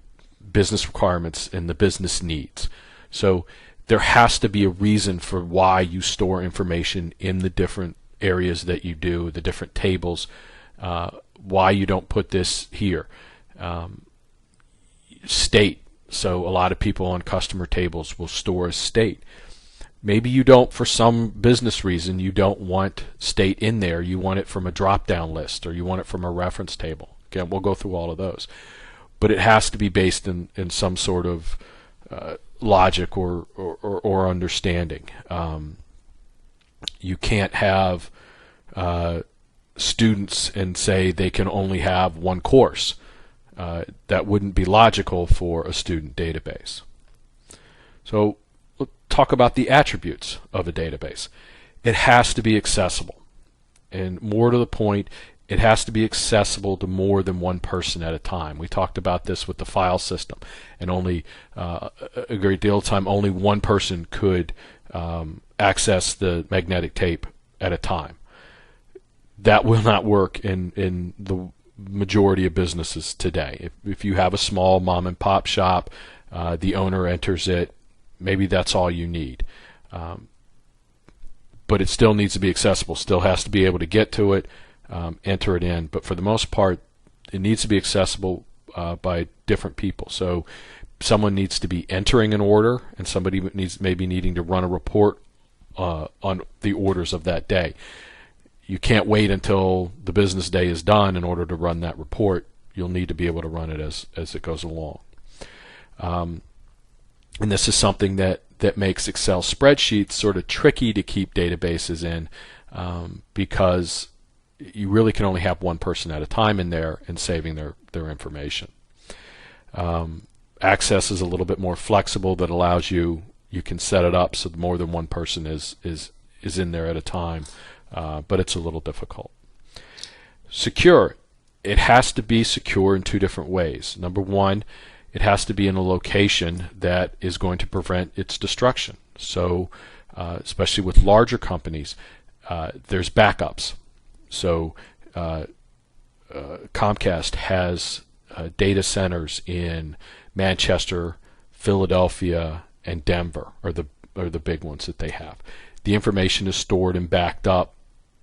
business requirements and the business needs. So there has to be a reason for why you store information in the different areas that you do, the different tables, why you don't put this here. State. So a lot of people on customer tables will store a state. Maybe you don't, for some business reason, you don't want state in there. You want it from a drop-down list, or you want it from a reference table. Again, we'll go through all of those. But it has to be based in some sort of logic or understanding. You can't have students and say they can only have one course. That wouldn't be logical for a student database. So let's talk about the attributes of a database. It has to be accessible. And more to the point, it has to be accessible to more than one person at a time. We talked about this with the file system, and only a great deal of time only one person could access the magnetic tape at a time. That will not work in the majority of businesses today. If you have a small mom and pop shop, the owner enters it, maybe that's all you need. But it still needs to be accessible, still has to be able to get to it, enter it in. But for the most part, it needs to be accessible by different people. So someone needs to be entering an order, and somebody maybe needing to run a report on the orders of that day. You can't wait until the business day is done in order to run that report. You'll need to be able to run it as it goes along. And this is something that makes Excel spreadsheets sort of tricky to keep databases in, because you really can only have one person at a time in there and saving their information. Access is a little bit more flexible. That allows you can set it up so more than one person is in there at a time, but it's a little difficult. Secure. It has to be secure in two different ways. Number one, it has to be in a location that is going to prevent its destruction. So especially with larger companies, there's backups. So Comcast has data centers in Manchester, Philadelphia, and Denver are the big ones that they have. The information is stored and backed up,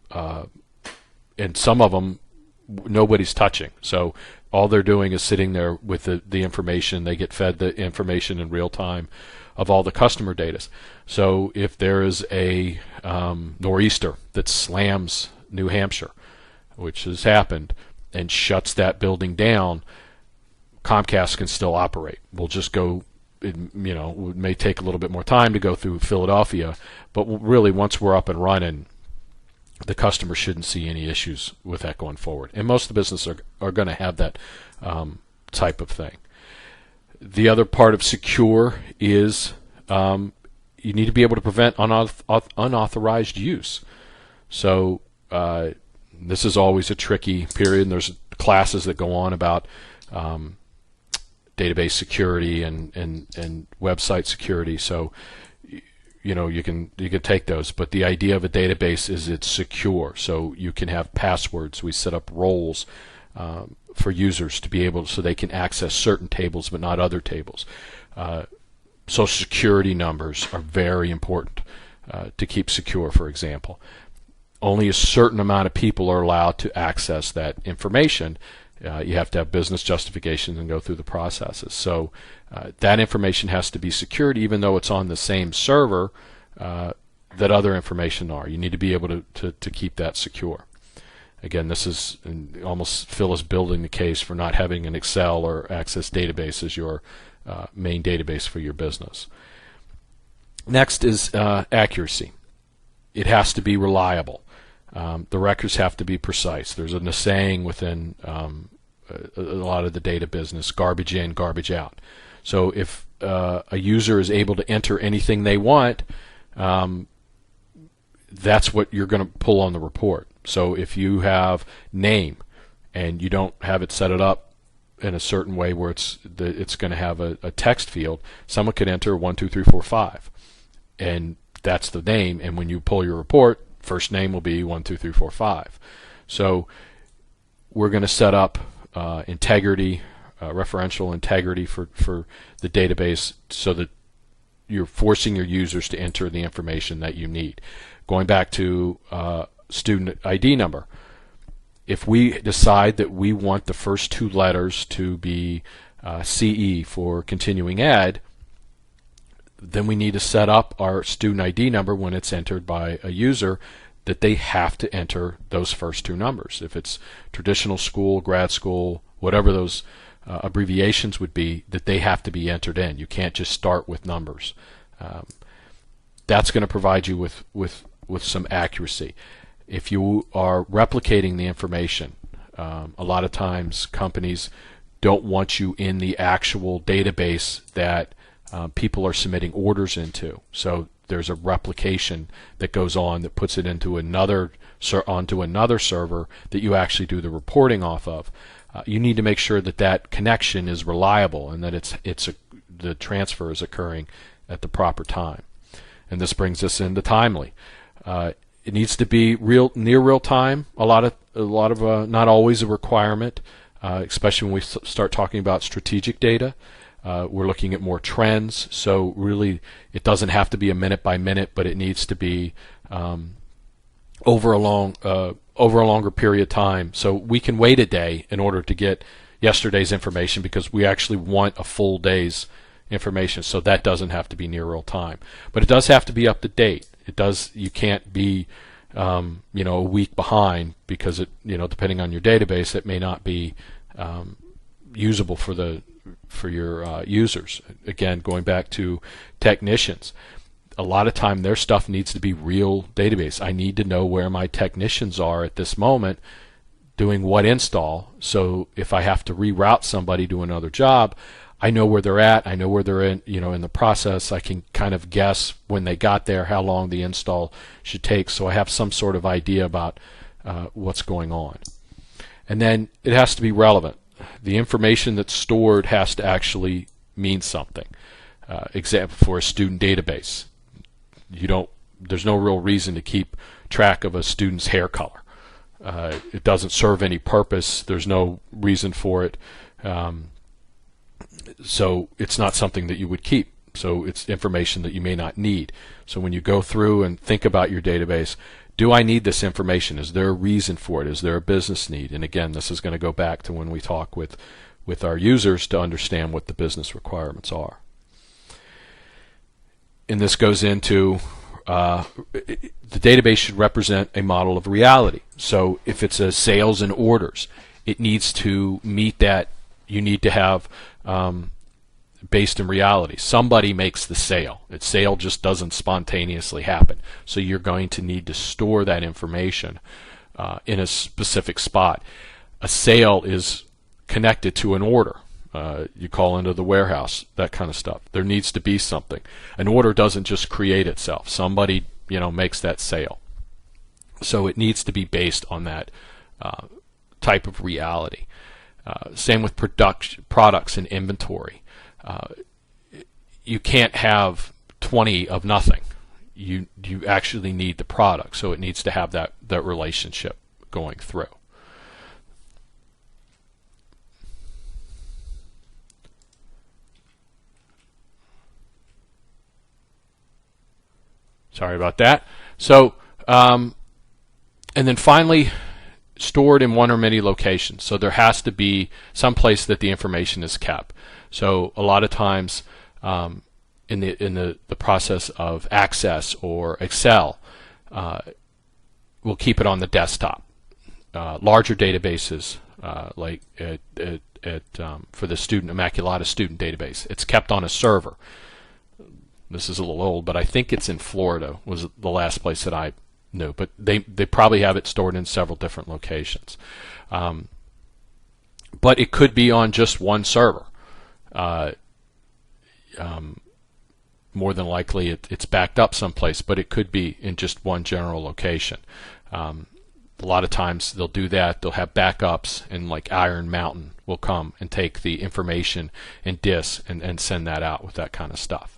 and some of them nobody's touching. So all they're doing is sitting there with the information. They get fed the information in real time of all the customer data. So if there is a nor'easter that slams New Hampshire, which has happened, and shuts that building down, Comcast can still operate. We'll just go, it may take a little bit more time to go through Philadelphia, but really once we're up and running, the customer shouldn't see any issues with that going forward. And most of the businesses are going to have that type of thing. The other part of secure is you need to be able to prevent unauthorized use. So this is always a tricky period, and there's classes that go on about database security and website security. So you can take those, but the idea of a database is it's secure. So you can have passwords. We set up roles for users to be able, so they can access certain tables but not other tables. Social security numbers are very important to keep secure, for example. Only a certain amount of people are allowed to access that information. You have to have business justifications and go through the processes. So that information has to be secured, even though it's on the same server that other information are. You need to be able to keep that secure. Again, this is almost Phil is building the case for not having an Excel or Access database as your main database for your business. Next is accuracy. It has to be reliable. The records have to be precise. There's a saying within a lot of the data business: garbage in, garbage out. So if a user is able to enter anything they want, that's what you're going to pull on the report. So if you have name and you don't have it set it up in a certain way where it's going to have a text field, someone could enter 1, 2, 3, 4, 5, and that's the name. And when you pull your report, first name will be 1, 2, 3, 4, 5. So we're going to set up integrity, referential integrity for the database, so that you're forcing your users to enter the information that you need. Going back to student ID number, if we decide that we want the first two letters to be CE for continuing ed, then we need to set up our student ID number when it's entered by a user, that they have to enter those first two numbers. If it's traditional school, grad school, whatever those abbreviations would be, that they have to be entered in. You can't just start with numbers. That's going to provide you with some accuracy. If you are replicating the information, a lot of times companies don't want you in the actual database that people are submitting orders into. So there's a replication that goes on that puts it into onto another server that you actually do the reporting off of. You need to make sure that that connection is reliable and that the transfer is occurring at the proper time. And this brings us into timely. It needs to be near real time. A lot of not always a requirement, especially when we start talking about strategic data. We're looking at more trends, so really it doesn't have to be a minute by minute, but it needs to be over a longer period of time. So we can wait a day in order to get yesterday's information because we actually want a full day's information. So that doesn't have to be near real time, but it does have to be up to date. You can't be a week behind because depending on your database, it may not be usable for your users. Again, going back to technicians, a lot of time their stuff needs to be real database. I need to know where my technicians are at this moment doing what install, so if I have to reroute somebody to another job, I know where they're at. I know where they're in the process. I can kind of guess when they got there how long the install should take, so I have some sort of idea about what's going on. And then it has to be relevant. The information that's stored has to actually mean something. Example for a student database. There's no real reason to keep track of a student's hair color. It doesn't serve any purpose. There's no reason for it. So it's not something that you would keep. So it's information that you may not need. So when you go through and think about your database, do I need this information? Is there a reason for it? Is there a business need? And again, this is going to go back to when we talk with our users to understand what the business requirements are. And this goes into the database should represent a model of reality. So if it's a sales and orders, it needs to meet that. You need to have based in reality. Somebody makes the sale. The sale just doesn't spontaneously happen. So you're going to need to store that information in a specific spot. A sale is connected to an order. You call into the warehouse, that kind of stuff. There needs to be something. An order doesn't just create itself. Somebody makes that sale. So it needs to be based on that type of reality. Same with products and inventory. You can't have 20 of nothing. You actually need the product, so it needs to have that relationship going through. Sorry about that. So, and then finally, stored in one or many locations. So there has to be some place that the information is kept. So a lot of times in the process of Access or Excel, we'll keep it on the desktop. Larger databases like for the Immaculata student database, it's kept on a server. This is a little old, but I think it's in Florida was the last place that I knew. But they probably have it stored in several different locations. But it could be on just one server. More than likely it's backed up someplace, but it could be in just one general location. A lot of times they'll do that. They'll have backups, and like Iron Mountain will come and take the information in disks and send that out with that kind of stuff.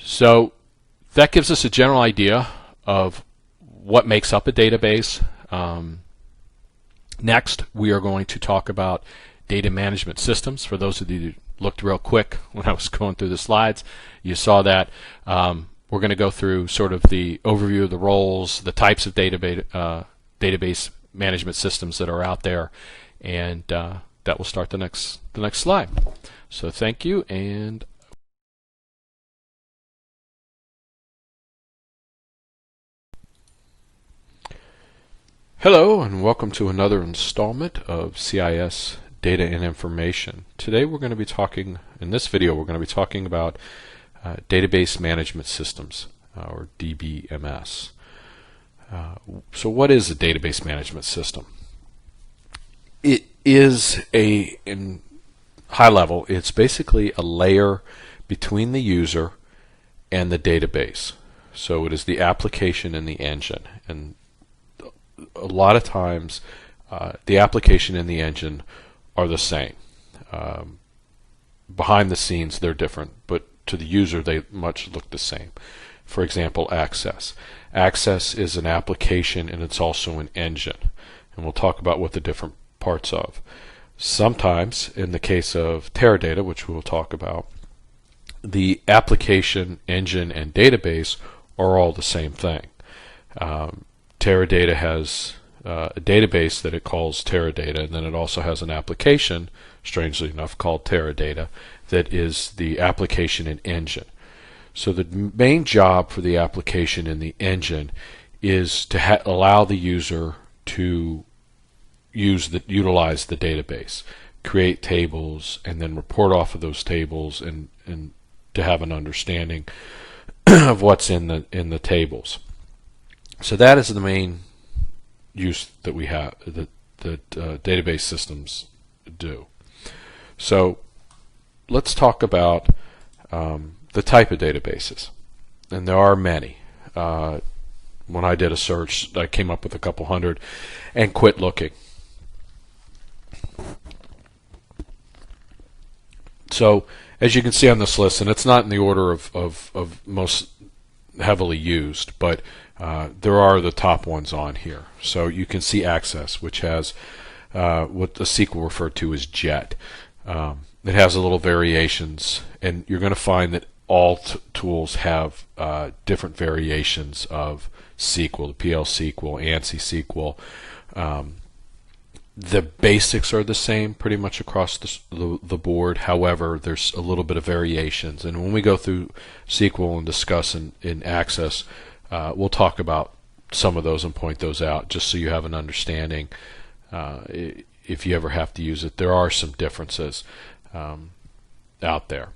So that gives us a general idea of what makes up a database. Next, we are going to talk about data management systems. For those of you who looked real quick when I was going through the slides, you saw that. We're going to go through sort of the overview of the roles, the types of database management systems that are out there, and that will start the next slide. So thank you, and hello, and welcome to another installment of CIS Data and Information. Today we're going to be talking, in this video, we're going to be talking about database management systems, or DBMS. So what is a database management system? It is in high level, it's basically a layer between the user and the database. So it is the application and the engine. And a lot of times the application and the engine are the same. Behind the scenes they're different, but to the user they much look the same. For example, Access. Access is an application and it's also an engine. And we'll talk about what the different parts of. Sometimes, in the case of Teradata, which we will talk about, the application, engine, and database are all the same thing. Teradata has a database that it calls Teradata, and then it also has an application, strangely enough, called Teradata, that is the application and engine. So the main job for the application and the engine is to allow the user to utilize the database, create tables, and then report off of those tables, and to have an understanding of what's in the tables. So that is the main use that we have that database systems do. So let's talk about the type of databases, and there are many. When I did a search, I came up with a couple hundred and quit looking. So as you can see on this list, and it's not in the order of most heavily used, but there are the top ones on here. So you can see Access, which has what the SQL referred to as JET. It has a little variations, and you're going to find that all tools have different variations of SQL, the PL SQL, ANSI SQL. The basics are the same pretty much across the board. However, there's a little bit of variations, and when we go through SQL and discuss in Access, we'll talk about some of those and point those out just so you have an understanding. If you ever have to use it, there are some differences out there.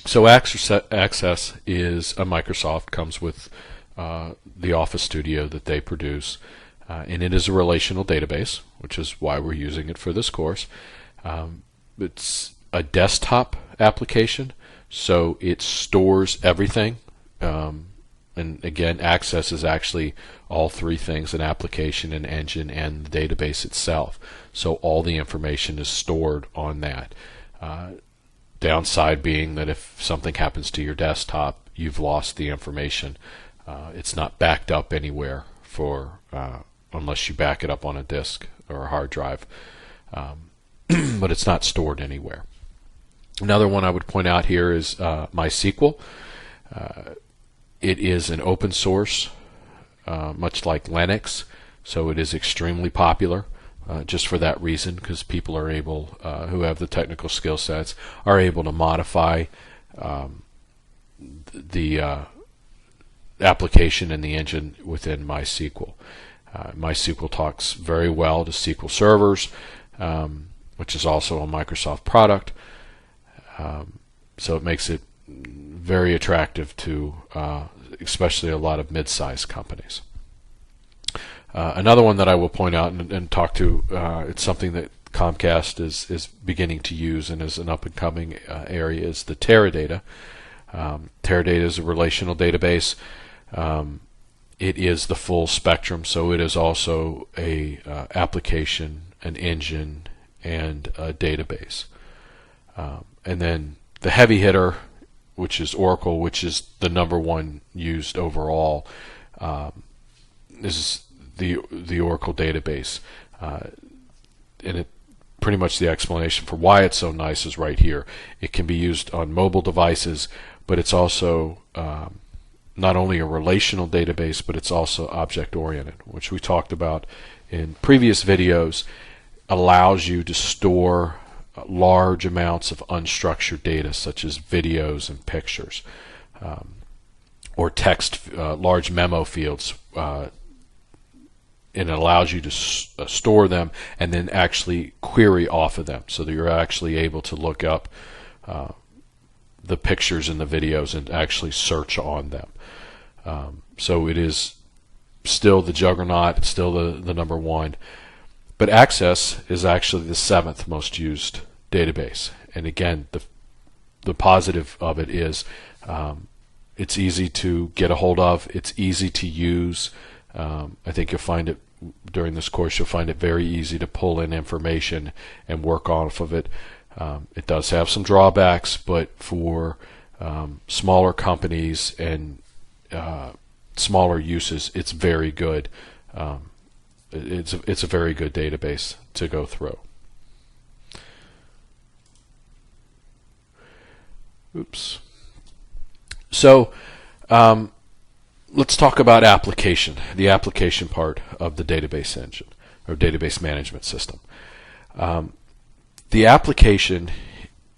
So Access is a Microsoft, comes with the Office Studio that they produce, and it is a relational database, which is why we're using it for this course. It's a desktop application, so it stores everything. And again, Access is actually all three things: an application, an engine, and the database itself. So all the information is stored on that. Downside being that if something happens to your desktop, you've lost the information. It's not backed up anywhere unless you back it up on a disk or a hard drive, but it's not stored anywhere. Another one I would point out here is MySQL. It is an open source, much like Linux, so it is extremely popular. Just for that reason, because people are able, who have the technical skill sets, are able to modify the application and the engine within MySQL. MySQL talks very well to SQL servers, which is also a Microsoft product, so it makes it very attractive to especially a lot of mid-sized companies. Another one that I will point out and talk to, it's something that Comcast is beginning to use and is an up-and-coming area, is the Teradata. Teradata is a relational database. It is the full spectrum, so it is also a application, an engine, and a database. And then the heavy hitter, which is Oracle, which is the #1 used overall, is the Oracle database, and it pretty much the explanation for why it's so nice is right here. It can be used on mobile devices, but it's also not only a relational database, but it's also object-oriented, which we talked about in previous videos. Allows you to store large amounts of unstructured data, such as videos and pictures, or text, large memo fields. And it allows you to store them and then actually query off of them, so that you're actually able to look up the pictures and the videos and actually search on them. So it is still the juggernaut, it's still the #1. But Access is actually the 7th most used database. And again, the positive of it is it's easy to get a hold of. It's easy to use. I think you'll find it during this course. You'll find it very easy to pull in information and work off of it. It does have some drawbacks, but for smaller companies and smaller uses, it's very good. It's a very good database to go through. Oops. So let's talk about application, the application part of the database engine or database management system. The application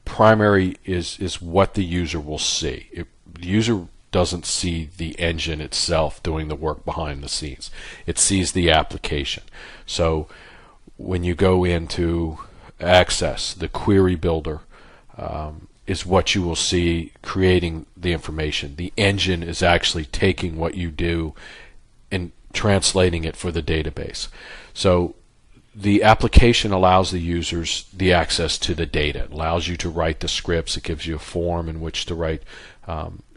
primary is what the user will see. The user doesn't see the engine itself doing the work behind the scenes. It sees the application. So when you go into Access, the query builder is what you will see creating the information. The engine is actually taking what you do and translating it for the database. So the application allows the users the access to the data. It allows you to write the scripts. It gives you a form in which to write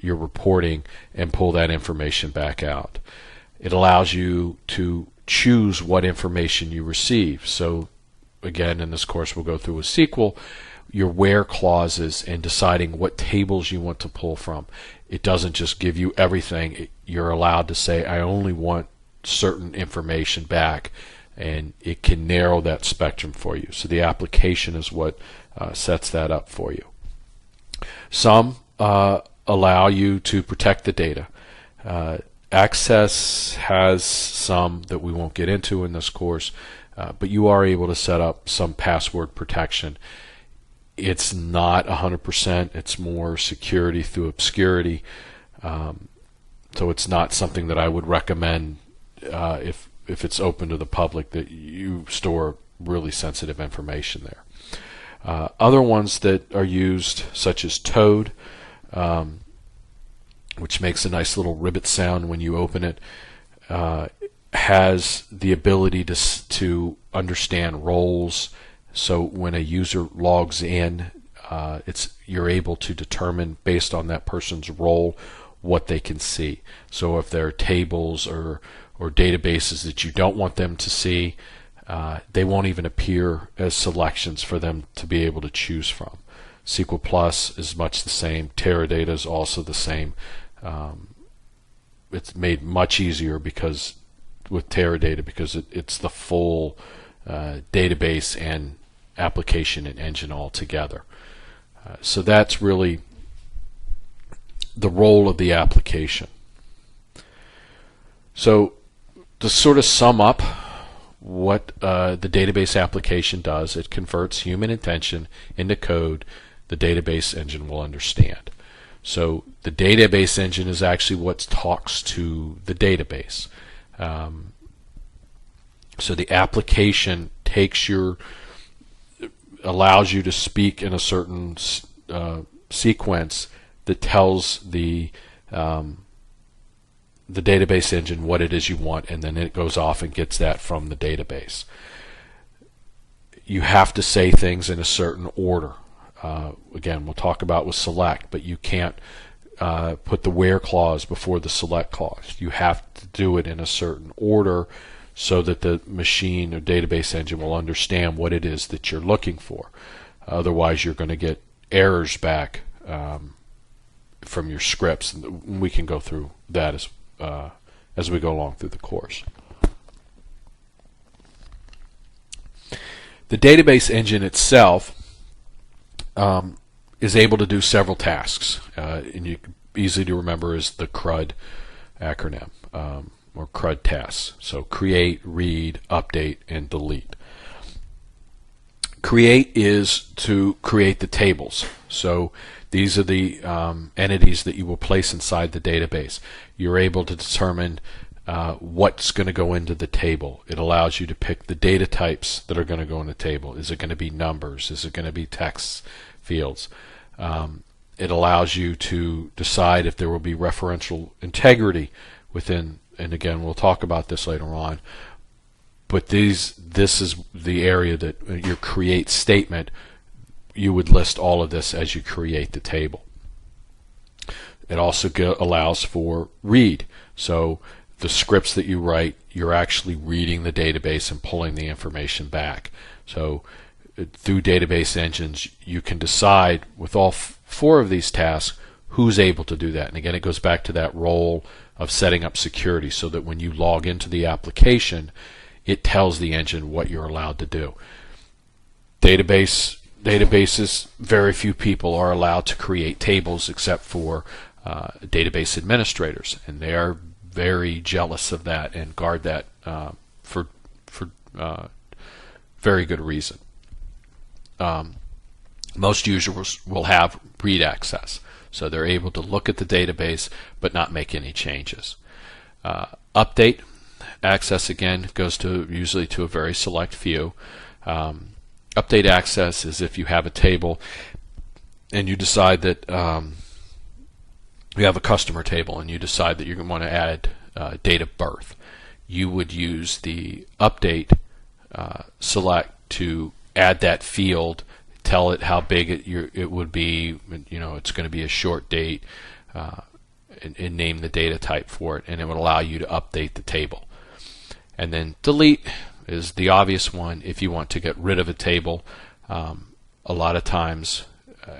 your reporting and pull that information back out. It allows you to choose what information you receive. So again, in this course we'll go through with SQL, your where clauses and deciding what tables you want to pull from. It doesn't just give you everything. You're allowed to say, I only want certain information back, and it can narrow that spectrum for you. So the application is what sets that up for you. Some allow you to protect the data. Access has some that we won't get into in this course, but you are able to set up some password protection. It's not 100%. It's more security through obscurity. So it's not something that I would recommend if it's open to the public, that you store really sensitive information there. Other ones that are used, such as Toad, which makes a nice little ribbit sound when you open it, has the ability to understand roles. So when a user logs in, you're able to determine based on that person's role what they can see. So if there are tables or databases that you don't want them to see, they won't even appear as selections for them to be able to choose from. SQL Plus is much the same. Teradata is also the same. It's made much easier with Teradata because it's the full database and application and engine all together. So that's really the role of the application. So to sort of sum up what the database application does, it converts human intention into code the database engine will understand. So the database engine is actually what talks to the database. So the application allows you to speak in a certain sequence that tells the database engine what it is you want, and then it goes off and gets that from the database. You have to say things in a certain order. Again, we'll talk about with select, but you can't put the where clause before the select clause. You have to do it in a certain order so that the machine or database engine will understand what it is that you're looking for. Otherwise, you're going to get errors back from your scripts. And we can go through that as we go along through the course. The database engine itself is able to do several tasks, and easy to remember is the CRUD acronym, or CRUD tasks. So create, read, update, and delete. Create is to create the tables. So these are the entities that you will place inside the database. You're able to determine what's going to go into the table. It allows you to pick the data types that are going to go in the table. Is it going to be numbers? Is it going to be text fields? It allows you to decide if there will be referential integrity within, and again we'll talk about this later on, but this is the area that your create statement, you would list all of this as you create the table. It also allows for read. So the scripts that you write, you're actually reading the database and pulling the information back. So through database engines, you can decide with all four of these tasks who's able to do that. And again, it goes back to that role of setting up security so that when you log into the application, it tells the engine what you're allowed to do. Databases, very few people are allowed to create tables except for database administrators, and they are very jealous of that and guard that for very good reason. Most users will have read access, so they're able to look at the database but not make any changes. Update access, again, goes to usually to a very select few. Update access is if you have a table and you decide that you have a customer table and you decide that you're going to want to add date of birth. You would use the update select to add that field, tell it how big it would be, it's going to be a short date, and name the data type for it, and it would allow you to update the table. And then delete is the obvious one if you want to get rid of a table. A lot of times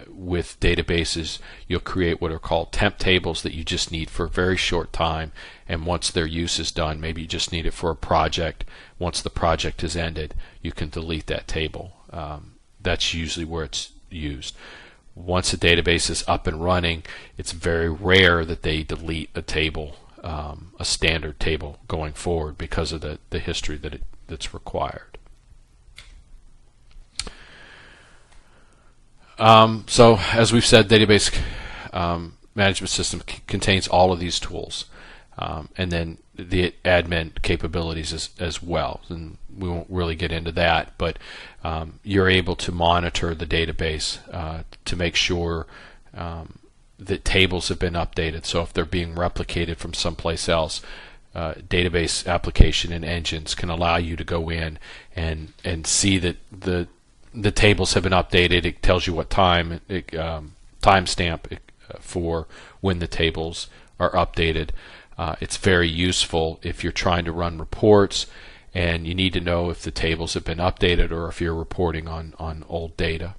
with databases, you'll create what are called temp tables that you just need for a very short time, and once their use is done, maybe you just need it for a project. Once the project is ended, you can delete that table. That's usually where it's used. Once a database is up and running, it's very rare that they delete a table, a standard table going forward, because of the history that's required. So as we've said, database management system contains all of these tools, and then the admin capabilities as well, and we won't really get into that, but you're able to monitor the database to make sure that tables have been updated. So if they're being replicated from someplace else, database application and engines can allow you to go in and see that the tables have been updated. It tells you what time, timestamp for when the tables are updated. It's very useful if you're trying to run reports and you need to know if the tables have been updated or if you're reporting on old data.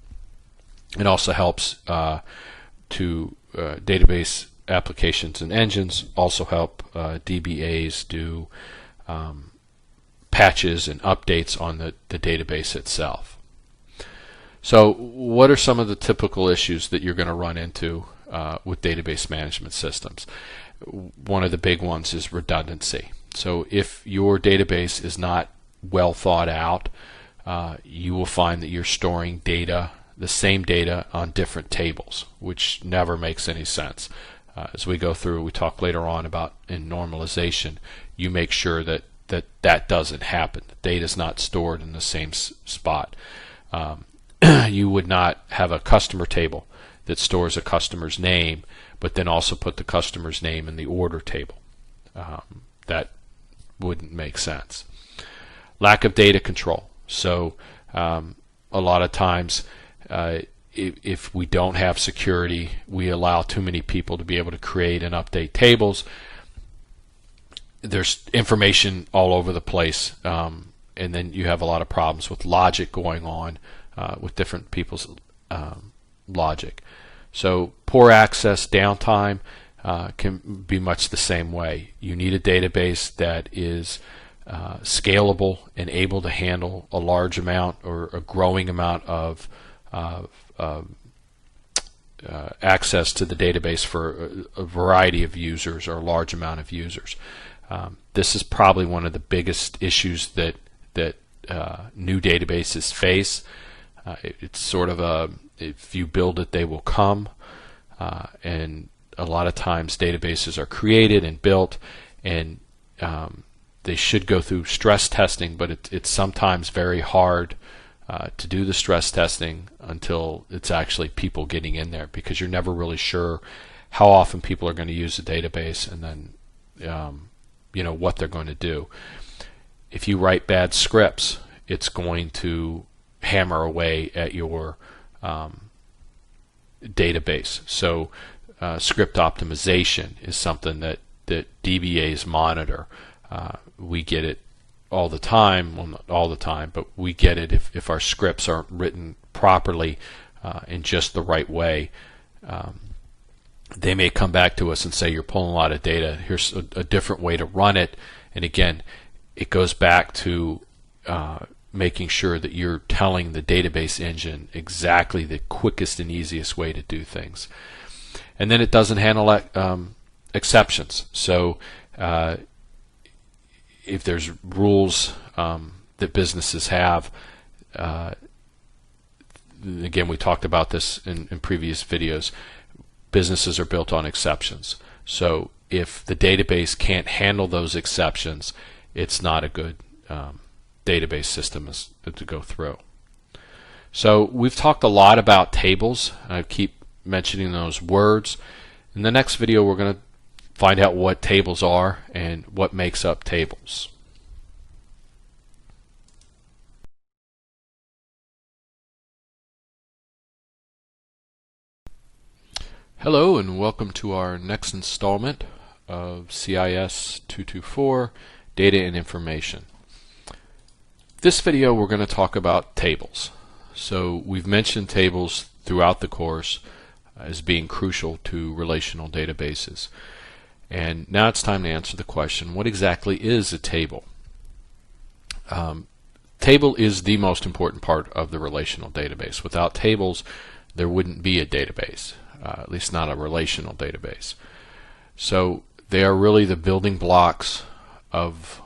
It also helps to database applications and engines also help DBAs do patches and updates on the database itself. So what are some of the typical issues that you're going to run into with database management systems? One of the big ones is redundancy. So if your database is not well thought out, you will find that you're storing data, the same data, on different tables, which never makes any sense. As we go through, we talk later on about in normalization, you make sure that doesn't happen. The data is not stored in the same spot. You would not have a customer table that stores a customer's name, but then also put the customer's name in the order table. That wouldn't make sense. Lack of data control. So a lot of times if we don't have security, we allow too many people to be able to create and update tables. There's information all over the place, and then you have a lot of problems with logic going on with different people's logic. So poor access, downtime can be much the same way. You need a database that is scalable and able to handle a large amount or a growing amount of access to the database for a variety of users or a large amount of users. This is probably one of the biggest issues that new databases face. It's sort of if you build it, they will come, and a lot of times databases are created and built, and they should go through stress testing, but it's sometimes very hard to do the stress testing until it's actually people getting in there, because you're never really sure how often people are going to use the database, and then what they're going to do. If you write bad scripts, it's going to hammer away at your database. So script optimization is something that DBAs monitor. We get it all the time, well, not all the time, but we get it if our scripts aren't written properly in just the right way. They may come back to us and say, you're pulling a lot of data, here's a different way to run it. And again, it goes back to making sure that you're telling the database engine exactly the quickest and easiest way to do things. And then it doesn't handle exceptions. So if there's rules that businesses have, again, we talked about this in previous videos, businesses are built on exceptions. So if the database can't handle those exceptions, it's not a good database system to go through. So we've talked a lot about tables. I keep mentioning those words. In the next video, we're going to find out what tables are and what makes up tables. Hello and welcome to our next installment of CIS224 Data and Information. This video we're going to talk about tables. So we've mentioned tables throughout the course as being crucial to relational databases. And now it's time to answer the question, what exactly is a table? Table is the most important part of the relational database. Without tables, there wouldn't be a database. At least not a relational database. So they are really the building blocks of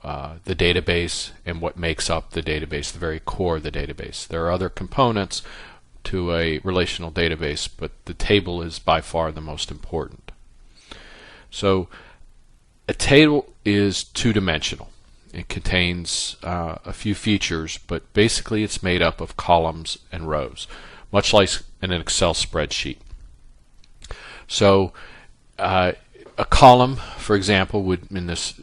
the database and what makes up the database, the very core of the database. There are other components to a relational database, but the table is by far the most important. So a table is two-dimensional. It contains a few features, but basically it's made up of columns and rows, much like in an Excel spreadsheet. So a column, for example, would, in this,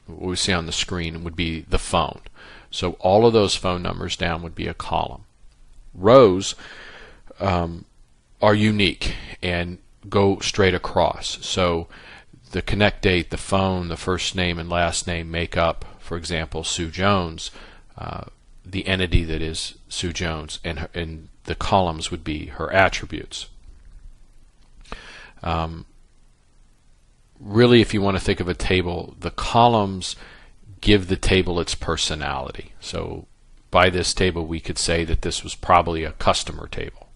what we see on the screen, would be the phone. So all of those phone numbers down would be a column. Rows are unique and go straight across. So the connect date, the phone, the first name and last name make up, for example, Sue Jones, the entity that is Sue Jones, and the columns would be her attributes. Really, if you want to think of a table, the columns give the table its personality. So by this table we could say that this was probably a customer table.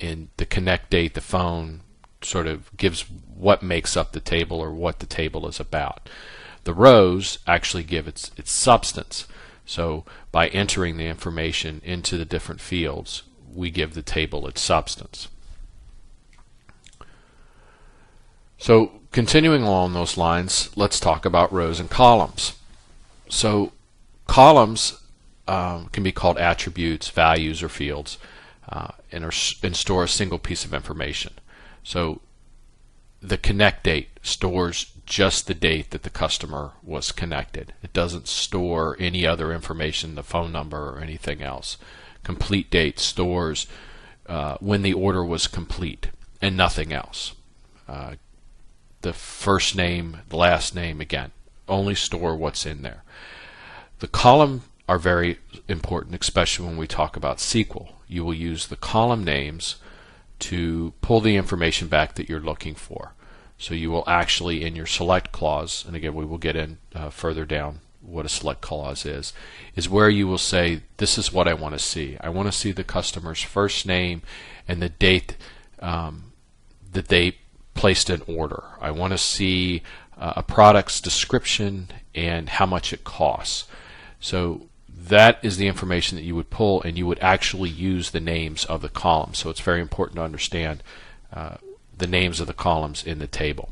And the connect date, the phone, sort of gives what makes up the table or what the table is about. The rows actually give its substance. So by entering the information into the different fields, we give the table its substance. So continuing along those lines, let's talk about rows and columns. So columns can be called attributes, values, or fields, and store a single piece of information. So the connect date stores just the date that the customer was connected. It doesn't store any other information, the phone number or anything else. Complete date stores when the order was complete and nothing else. The first name, the last name, again, only store what's in there. The column are very important, especially when we talk about SQL. You will use the column names to pull the information back that you're looking for. So you will actually, in your select clause, and again we will get in further down what a select clause is where you will say, this is what I want to see. I want to see the customer's first name and the date that they placed an order. I want to see a product's description and how much it costs. So that is the information that you would pull, and you would actually use the names of the columns. So it's very important to understand the names of the columns in the table.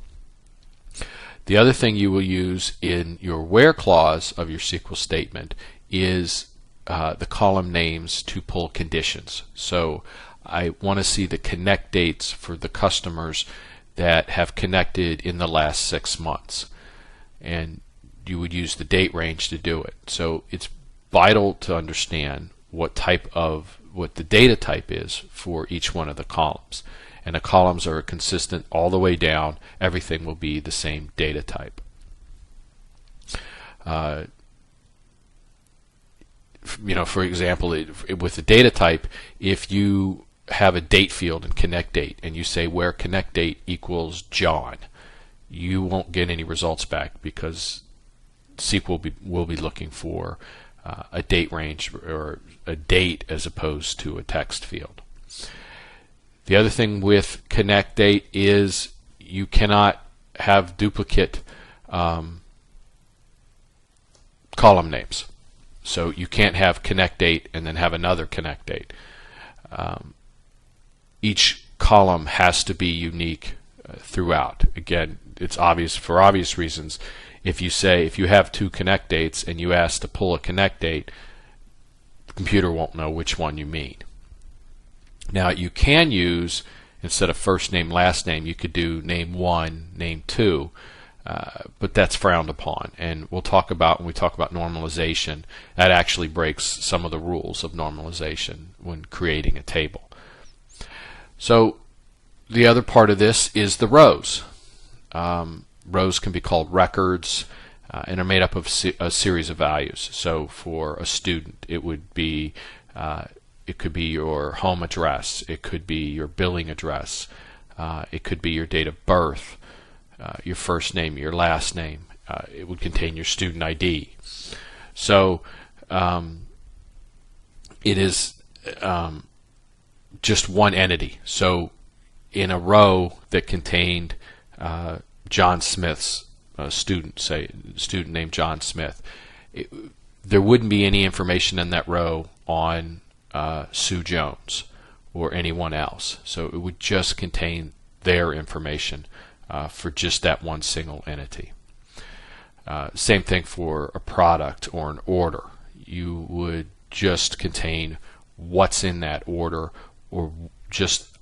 The other thing you will use in your where clause of your SQL statement is the column names to pull conditions. So I want to see the connect dates for the customers that have connected in the last 6 months, and you would use the date range to do it. So it's vital to understand what the data type is for each one of the columns. And the columns are consistent all the way down. Everything will be the same data type. For example, with the data type, if you have a date field in connect date and you say where connect date equals John, you won't get any results back because SQL will be looking for a date range or a date as opposed to a text field. The other thing with connect date is you cannot have duplicate column names. So you can't have connect date and then have another connect date. Each column has to be unique throughout. Again, it's obvious for obvious reasons. If you have two connect dates and you ask to pull a connect date, the computer won't know which one you mean. Now you can use, instead of first name, last name, you could do name 1, name 2, but that's frowned upon. And we'll talk about, when we talk about normalization, that actually breaks some of the rules of normalization when creating a table. So the other part of this is the rows. Rows can be called records and are made up of a series of values. So for a student, it would be it could be your home address, it could be your billing address, it could be your date of birth, your first name, your last name. It would contain your student ID. So it is just one entity. So in a row that contained John Smith's student, say student named John Smith, there wouldn't be any information in that row on Sue Jones or anyone else. So it would just contain their information for just that one single entity. Same thing for a product or an order. You would just contain what's in that order or just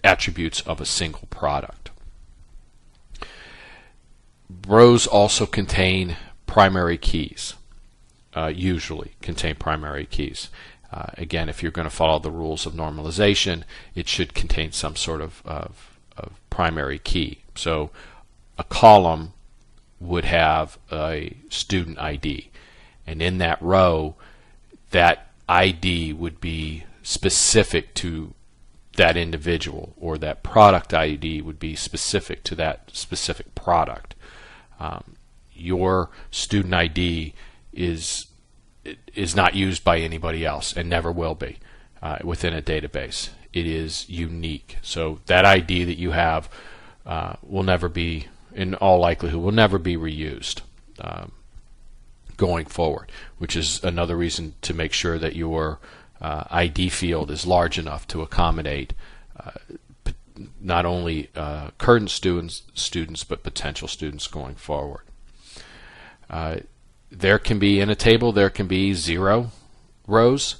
attributes of a single product. Rows also contain primary keys, usually contain primary keys. Again, if you're going to follow the rules of normalization, it should contain some sort of primary key. So a column would have a student ID, and in that row, that ID would be specific to that individual, or that product ID would be specific to that specific product. Your student ID is not used by anybody else and never will be within a database. It is unique. So that ID that you have will never be, in all likelihood, will never be reused going forward, which is another reason to make sure that your ID field is large enough to accommodate not only current students but potential students going forward. There can be, in a table, there can be 0 rows.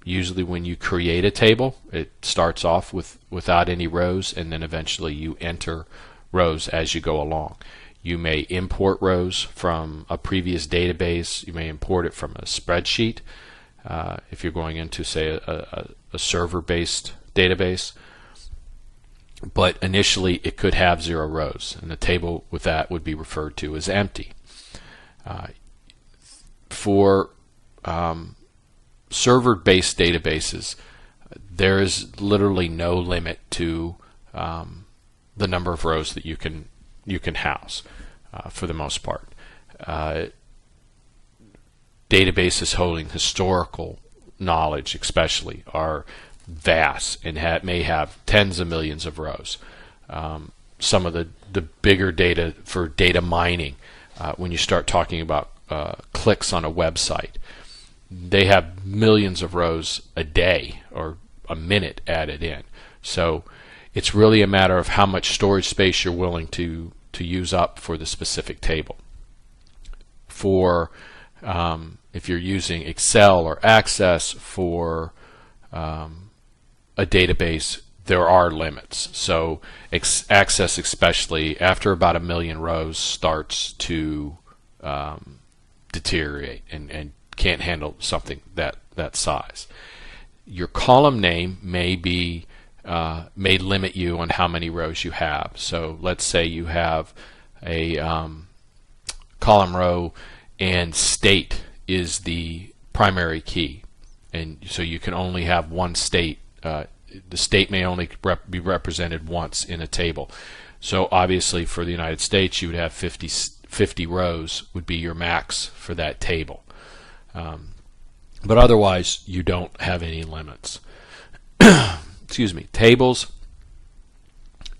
Usually when you create a table, it starts off without any rows, and then eventually you enter rows as you go along. You may import rows from a previous database. You may import it from a spreadsheet if you're going into, say, a server-based database. But initially it could have 0 rows, and the table with that would be referred to as empty. For server-based databases, there is literally no limit to the number of rows that you can house for the most part. Databases holding historical knowledge especially are vast and may have tens of millions of rows. Some of the bigger data for data mining, when you start talking about clicks on a website, they have millions of rows a day or a minute added in. So it's really a matter of how much storage space you're willing to use up for the specific table. For if you're using Excel or Access for a database, there are limits. So Access, especially after about 1 million rows, starts to deteriorate and can't handle something that size. Your column name may limit you on how many rows you have. So let's say you have a column row and state is the primary key, and so you can only have one state. The state may only be represented once in a table. So obviously for the United States you would have 50 rows would be your max for that table. But otherwise you don't have any limits. Excuse me. Tables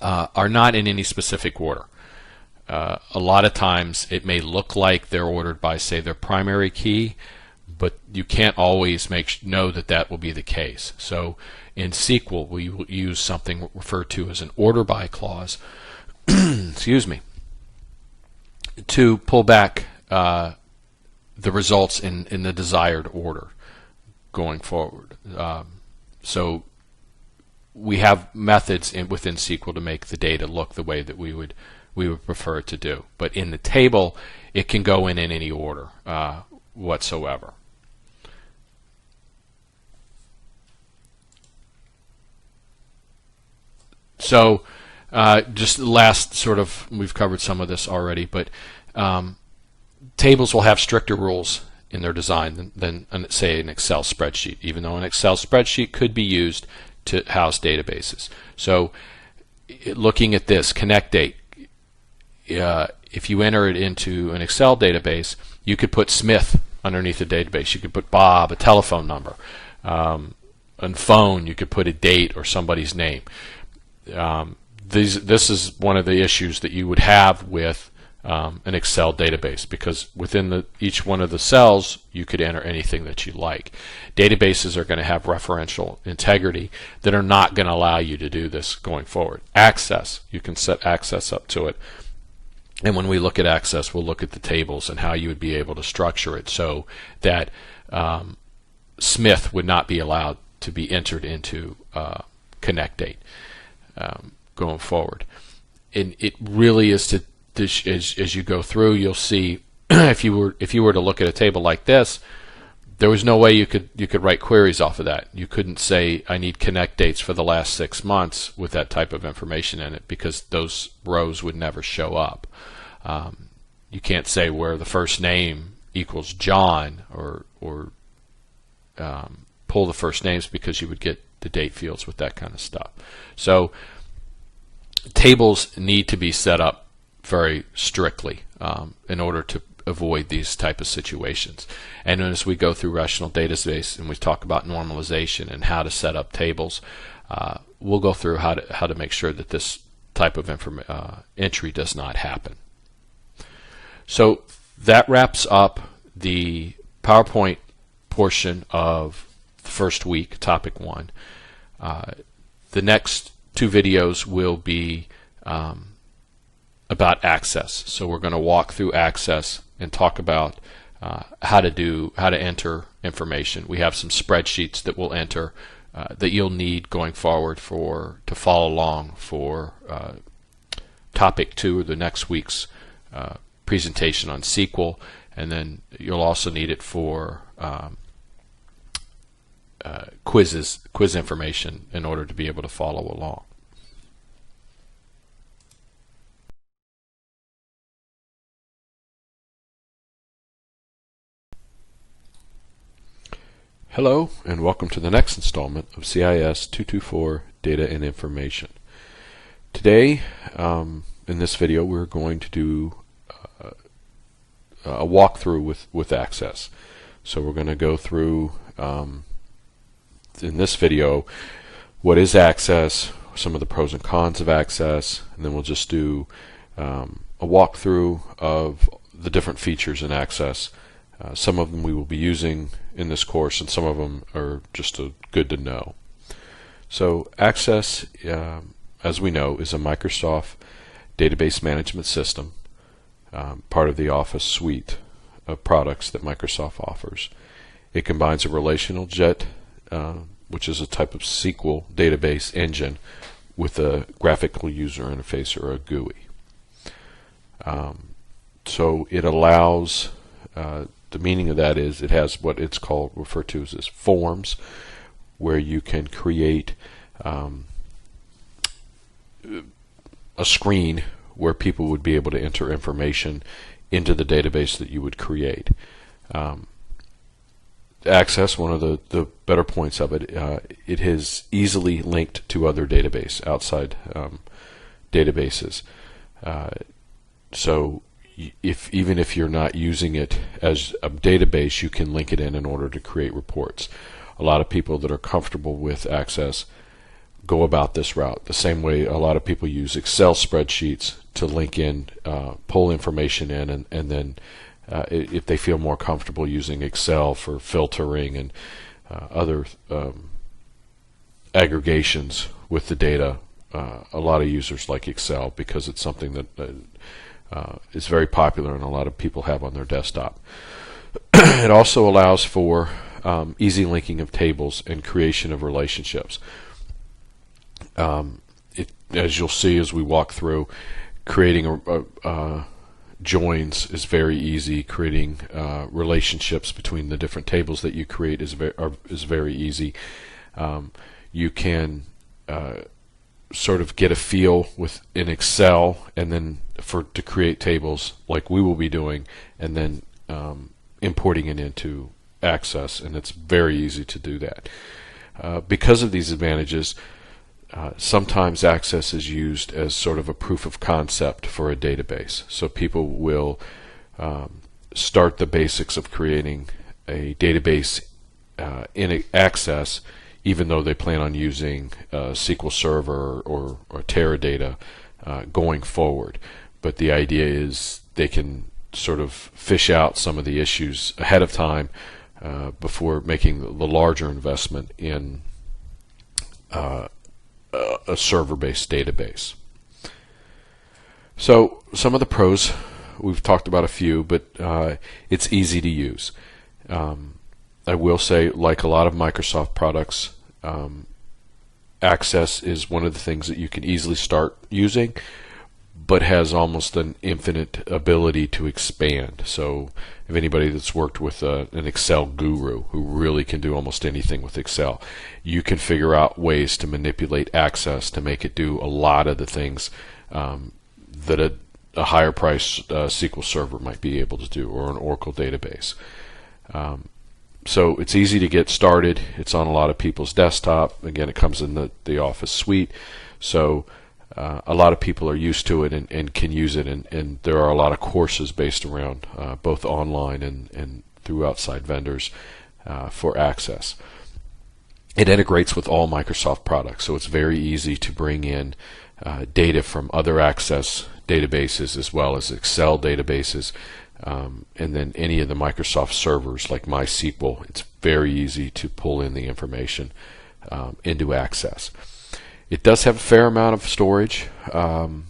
are not in any specific order. A lot of times it may look like they're ordered by, say, their primary key, but you can't always know that will be the case. So in SQL we will use something referred to as an order by clause excuse me, to pull back the results in the desired order going forward. So we have methods within SQL to make the data look the way that we would prefer it to do. But in the table, it can go in any order whatsoever. So just the last sort of, we've covered some of this already, but tables will have stricter rules in their design than say an Excel spreadsheet, even though an Excel spreadsheet could be used to house databases. So looking at this connect date, if you enter it into an Excel database, you could put Smith underneath the database. You could put Bob, a telephone number. On phone, you could put a date or somebody's name. This is one of the issues that you would have with an Excel database, because within each one of the cells you could enter anything that you like. Databases are going to have referential integrity that are not going to allow you to do this going forward. Access, you can set access up to it, and when we look at access we'll look at the tables and how you would be able to structure it so that Smith would not be allowed to be entered into connect date going forward. And it really is to as you go through, you'll see if you were to look at a table like this, there was no way you could write queries off of that. You couldn't say I need connect dates for the last 6 months with that type of information in it, because those rows would never show up. You can't say where the first name equals John or pull the first names, because you would get the date fields with that kind of stuff. So tables need to be set up very strictly in order to avoid these type of situations. And as we go through relational database and we talk about normalization and how to set up tables, we'll go through how to make sure that this type of entry does not happen. So that wraps up the PowerPoint portion of the first week, topic 1. The next 2 videos will be about access. So we're going to walk through access and talk about how to enter information. We have some spreadsheets that we'll enter that you'll need going forward to follow along for topic 2 of the next week's presentation on SQL, and then you'll also need it for quiz information in order to be able to follow along. Hello, and welcome to the next installment of CIS224 Data and Information. Today, in this video, we're going to do a walkthrough with access. So we're going to go through, in this video, what is access, some of the pros and cons of access, and then we'll just do a walkthrough of the different features in access. Some of them we will be using in this course, and some of them are just good to know. So Access, as we know, is a Microsoft database management system, part of the Office suite of products that Microsoft offers. It combines a relational jet, which is a type of SQL database engine, with a graphical user interface, or a GUI. So it allows the meaning of that is it has what it's called, referred to as forms, where you can create a screen where people would be able to enter information into the database that you would create. Access, one of the better points of it, it is easily linked to other outside databases. So even if you're not using it as a database, you can link it in order to create reports. A lot of people that are comfortable with Access go about this route the same way a lot of people use Excel spreadsheets to link in, pull information in, and then if they feel more comfortable using Excel for filtering and other aggregations with the data, a lot of users like Excel because it's something that is very popular and a lot of people have on their desktop. It also allows for easy linking of tables and creation of relationships. As you'll see as we walk through, creating joins is very easy. Creating relationships between the different tables that you create is very easy. You can sort of get a feel in Excel, and then to create tables like we will be doing, and then importing it into Access, and it's very easy to do that. Because of these advantages, sometimes Access is used as sort of a proof of concept for a database. So people will start the basics of creating a database in Access, even though they plan on using SQL Server or Teradata going forward. But the idea is they can sort of fish out some of the issues ahead of time before making the larger investment in a server-based database. So some of the pros, we've talked about a few, but it's easy to use. I will say, like a lot of Microsoft products, Access is one of the things that you can easily start using, but has almost an infinite ability to expand. So if anybody that's worked with an Excel guru who really can do almost anything with Excel, you can figure out ways to manipulate Access to make it do a lot of the things that a higher price SQL Server might be able to do, or an Oracle database. So it's easy to get started. It's on a lot of people's desktop. Again, it comes in the Office suite. So a lot of people are used to it and can use it, and there are a lot of courses based around both online and through outside vendors for Access. It integrates with all Microsoft products, so it's very easy to bring in data from other Access databases as well as Excel databases, and then any of the Microsoft servers like MySQL. It's very easy to pull in the information into Access. It does have a fair amount of storage, so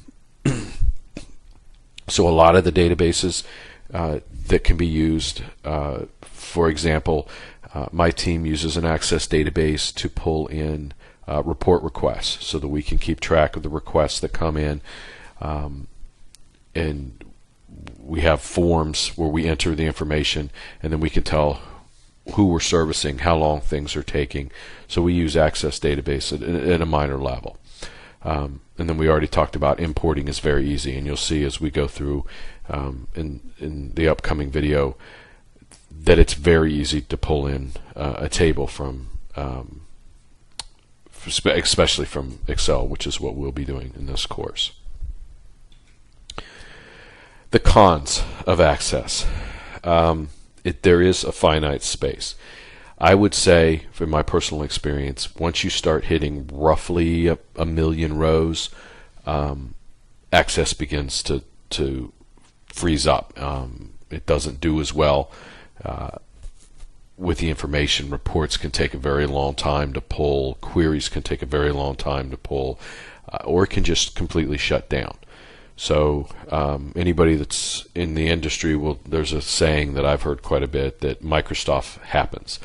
a lot of the databases that can be used, for example, my team uses an Access database to pull in report requests so that we can keep track of the requests that come in, and we have forms where we enter the information, and then we can tell who we're servicing, how long things are taking. So we use Access database at a minor level. And then we already talked about importing is very easy, and you'll see as we go through in the upcoming video that it's very easy to pull in a table from, especially from Excel, which is what we'll be doing in this course. The cons of Access. There is a finite space. I would say, from my personal experience, once you start hitting roughly a million rows, Access begins to freeze up. It doesn't do as well with the information. Reports can take a very long time to pull. Queries can take a very long time to pull, or it can just completely shut down. So anybody that's in the industry there's a saying that I've heard quite a bit, that Microsoft happens.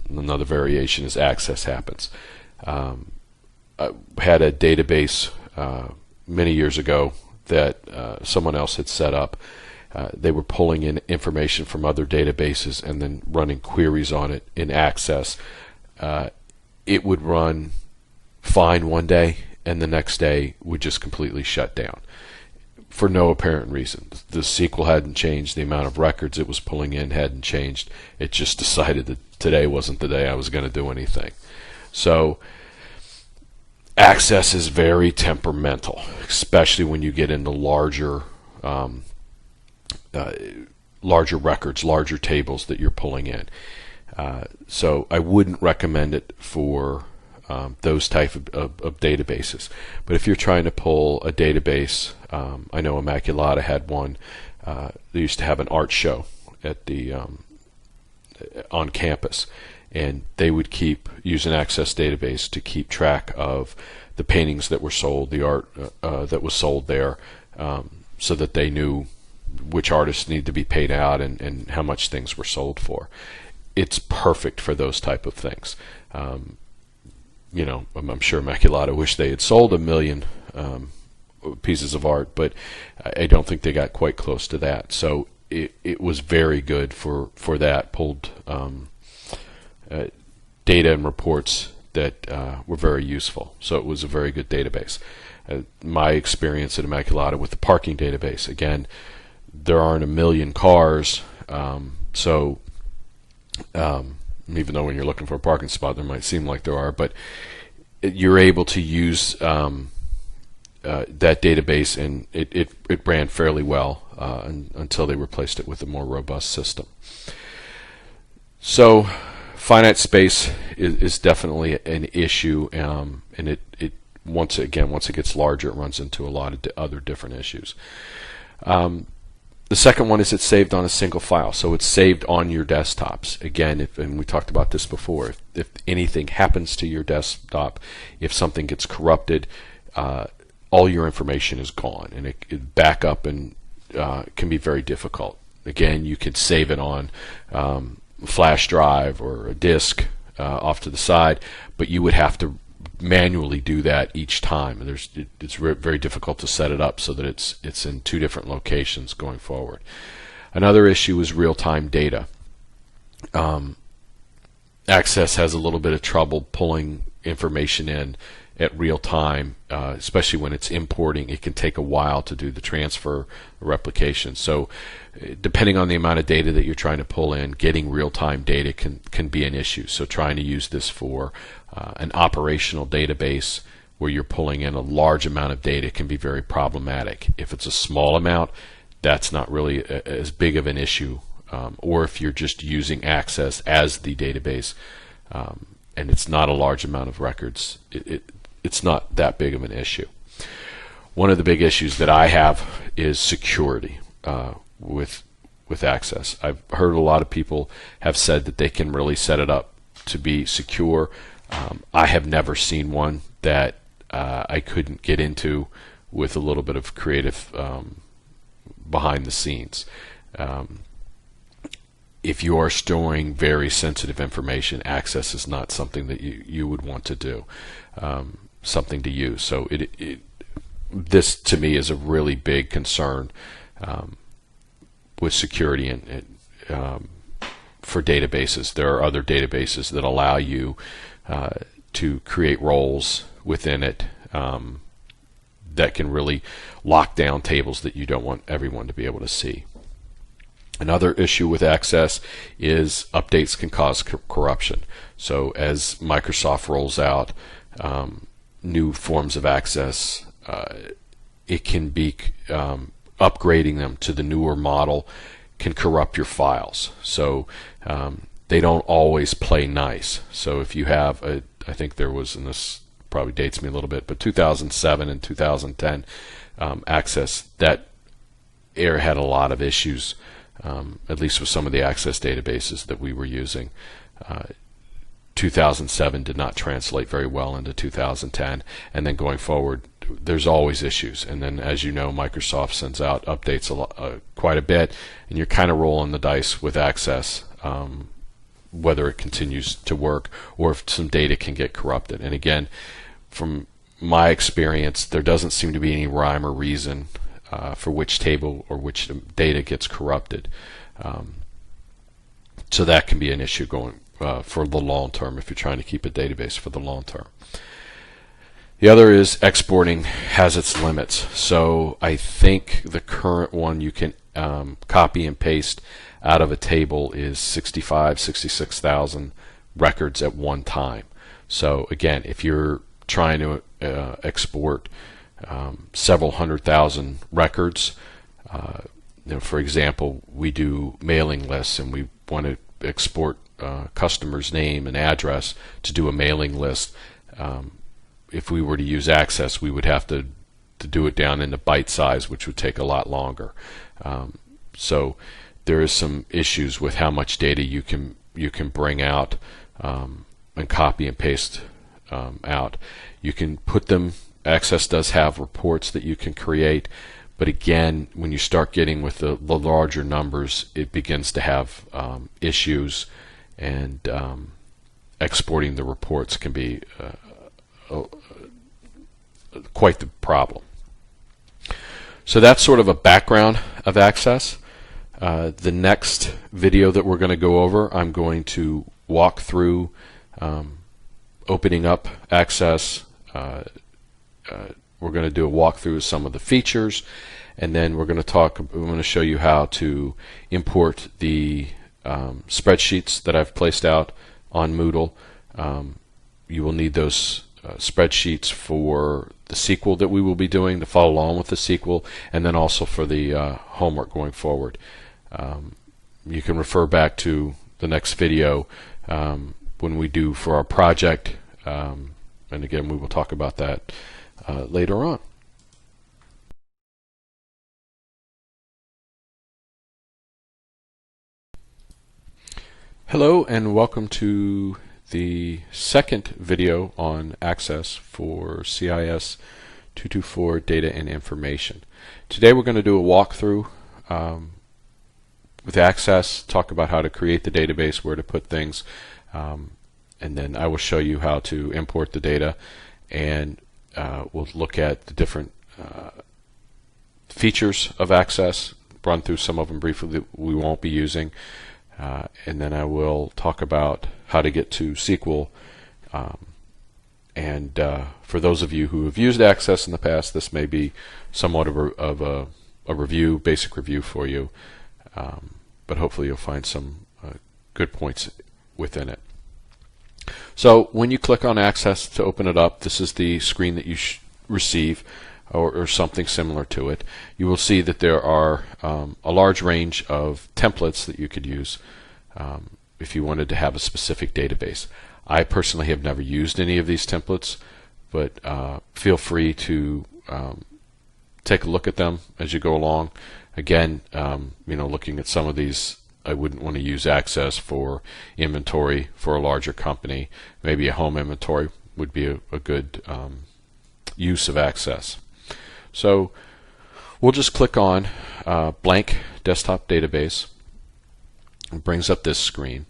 Another variation is Access happens. I had a database many years ago that someone else had set up, they were pulling in information from other databases and then running queries on it in Access. It would run fine one day, and the next day would just completely shut down for no apparent reason. The SQL hadn't changed, the amount of records it was pulling in hadn't changed. It just decided that today wasn't the day I was going to do anything. So Access is very temperamental, especially when you get into larger records, larger tables that you're pulling in. So I wouldn't recommend it for those type of databases. But if you're trying to pull a database, I know Immaculata had one. They used to have an art show at the on campus, and they would use an Access database to keep track of the paintings that were sold, the art that was sold there, so that they knew which artists needed to be paid out and how much things were sold for. It's perfect for those type of things. You know, I'm sure Immaculata wished they had sold 1 million pieces of art, but I don't think they got quite close to that. So it was very good for that. Pulled data and reports that were very useful. So it was a very good database. My experience at Immaculata with the parking database, again, there aren't 1 million cars, so even though when you're looking for a parking spot there might seem like there are, but you're able to use that database, and it ran fairly well until they replaced it with a more robust system. So finite space is definitely an issue, and it once it gets larger, it runs into a lot of other different issues. The second one is it's saved on a single file, so it's saved on your desktops. Again, and we talked about this before, if anything happens to your desktop, if something gets corrupted, all your information is gone, and it back up and can be very difficult. Again, you could save it on a flash drive or a disk off to the side, but you would have to manually do that each time, and it's very difficult to set it up so that it's in 2 different locations going forward. Another issue is real-time data. Access has a little bit of trouble pulling information in at real time, especially when it's importing. It can take a while to do the transfer replication. So depending on the amount of data that you're trying to pull in, getting real-time data can be an issue. So trying to use this for an operational database where you're pulling in a large amount of data can be very problematic. If it's a small amount, that's not really as big of an issue. Or if you're just using Access as the database and it's not a large amount of records, it's not that big of an issue. One of the big issues that I have is security with Access. I've heard a lot of people have said that they can really set it up to be secure. I have never seen one that I couldn't get into with a little bit of creative behind the scenes. If you are storing very sensitive information, Access is not something that you would want to do, something to use. So this to me is a really big concern with security and for databases. There are other databases that allow you to create roles within it that can really lock down tables that you don't want everyone to be able to see. Another issue with Access is updates can cause corruption. So as Microsoft rolls out new forms of Access, it can be upgrading them to the newer model can corrupt your files. So they don't always play nice. So if you have I think there was, and this probably dates me a little bit, but 2007 and 2010 Access, that era had a lot of issues, at least with some of the Access databases that we were using. 2007 did not translate very well into 2010, and then going forward there's always issues. And then, as you know, Microsoft sends out updates quite a bit, and you're kind of rolling the dice with Access, whether it continues to work or if some data can get corrupted. And again, from my experience, there doesn't seem to be any rhyme or reason for which table or which data gets corrupted. So that can be an issue going for the long term if you're trying to keep a database for the long term. The other is exporting has its limits. So I think the current one you can copy and paste out of a table is 66,000 records at one time. So again, if you're trying to export several 100,000 records, for example, we do mailing lists and we want to export customer's name and address to do a mailing list. If we were to use Access, we would have to do it down into byte size, which would take a lot longer. So there is some issues with how much data you can bring out and copy and paste out. You can put them. Access does have reports that you can create, but again, when you start getting with the larger numbers, it begins to have issues, and exporting the reports can be quite the problem. So that's sort of a background of Access. The next video that we're going to go over, I'm going to walk through opening up Access. We're going to do a walkthrough of some of the features, and then we're going to show you how to import the spreadsheets that I've placed out on Moodle. You will need those spreadsheets for the sequel that we will be doing to follow along with the sequel, and then also for the homework going forward. You can refer back to the next video when we do for our project, and again we will talk about that later on. Hello and welcome to the second video on Access for CIS224 Data and Information. Today we're going to do a walkthrough with Access, talk about how to create the database, where to put things, and then I will show you how to import the data, and we'll look at the different features of Access, run through some of them briefly that we won't be using, and then I will talk about how to get to SQL. And for those of you who have used Access in the past, this may be somewhat of a review, basic review for you, but hopefully you'll find some good points within it. So when you click on Access to open it up, this is the screen that you receive, or something similar to it. You will see that there are a large range of templates that you could use if you wanted to have a specific database. I personally have never used any of these templates, but feel free to take a look at them as you go along. Again, looking at some of these, I wouldn't want to use Access for inventory for a larger company. Maybe a home inventory would be a good use of Access. So we'll just click on blank desktop database. It brings up this screen.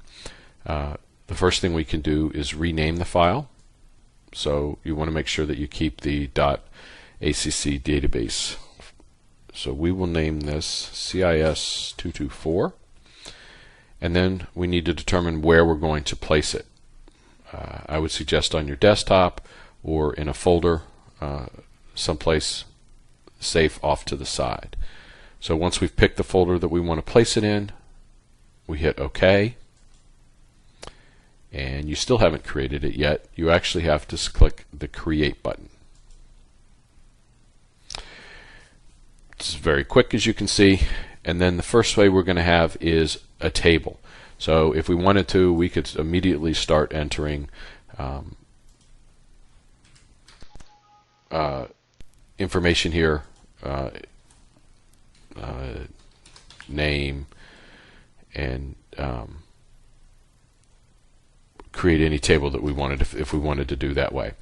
The first thing we can do is rename the file. So you want to make sure that you keep the .acc database. So we will name this CIS224, and then we need to determine where we're going to place it. I would suggest on your desktop or in a folder someplace safe off to the side. So once we've picked the folder that we want to place it in, we hit OK, and you still haven't created it yet. You actually have to click the Create button. It's very quick, as you can see, and then the first way we're going to have is a table. So if we wanted to, we could immediately start entering information here, name, and create any table that we wanted if we wanted to do that way.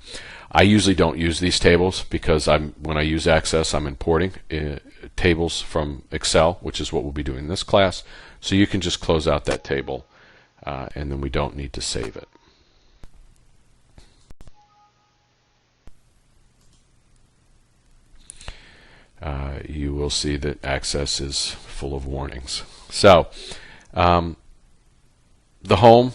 I usually don't use these tables because when I use Access, I'm importing tables from Excel, which is what we'll be doing in this class. So you can just close out that table, and then we don't need to save it. you will see that Access is full of warnings. So the home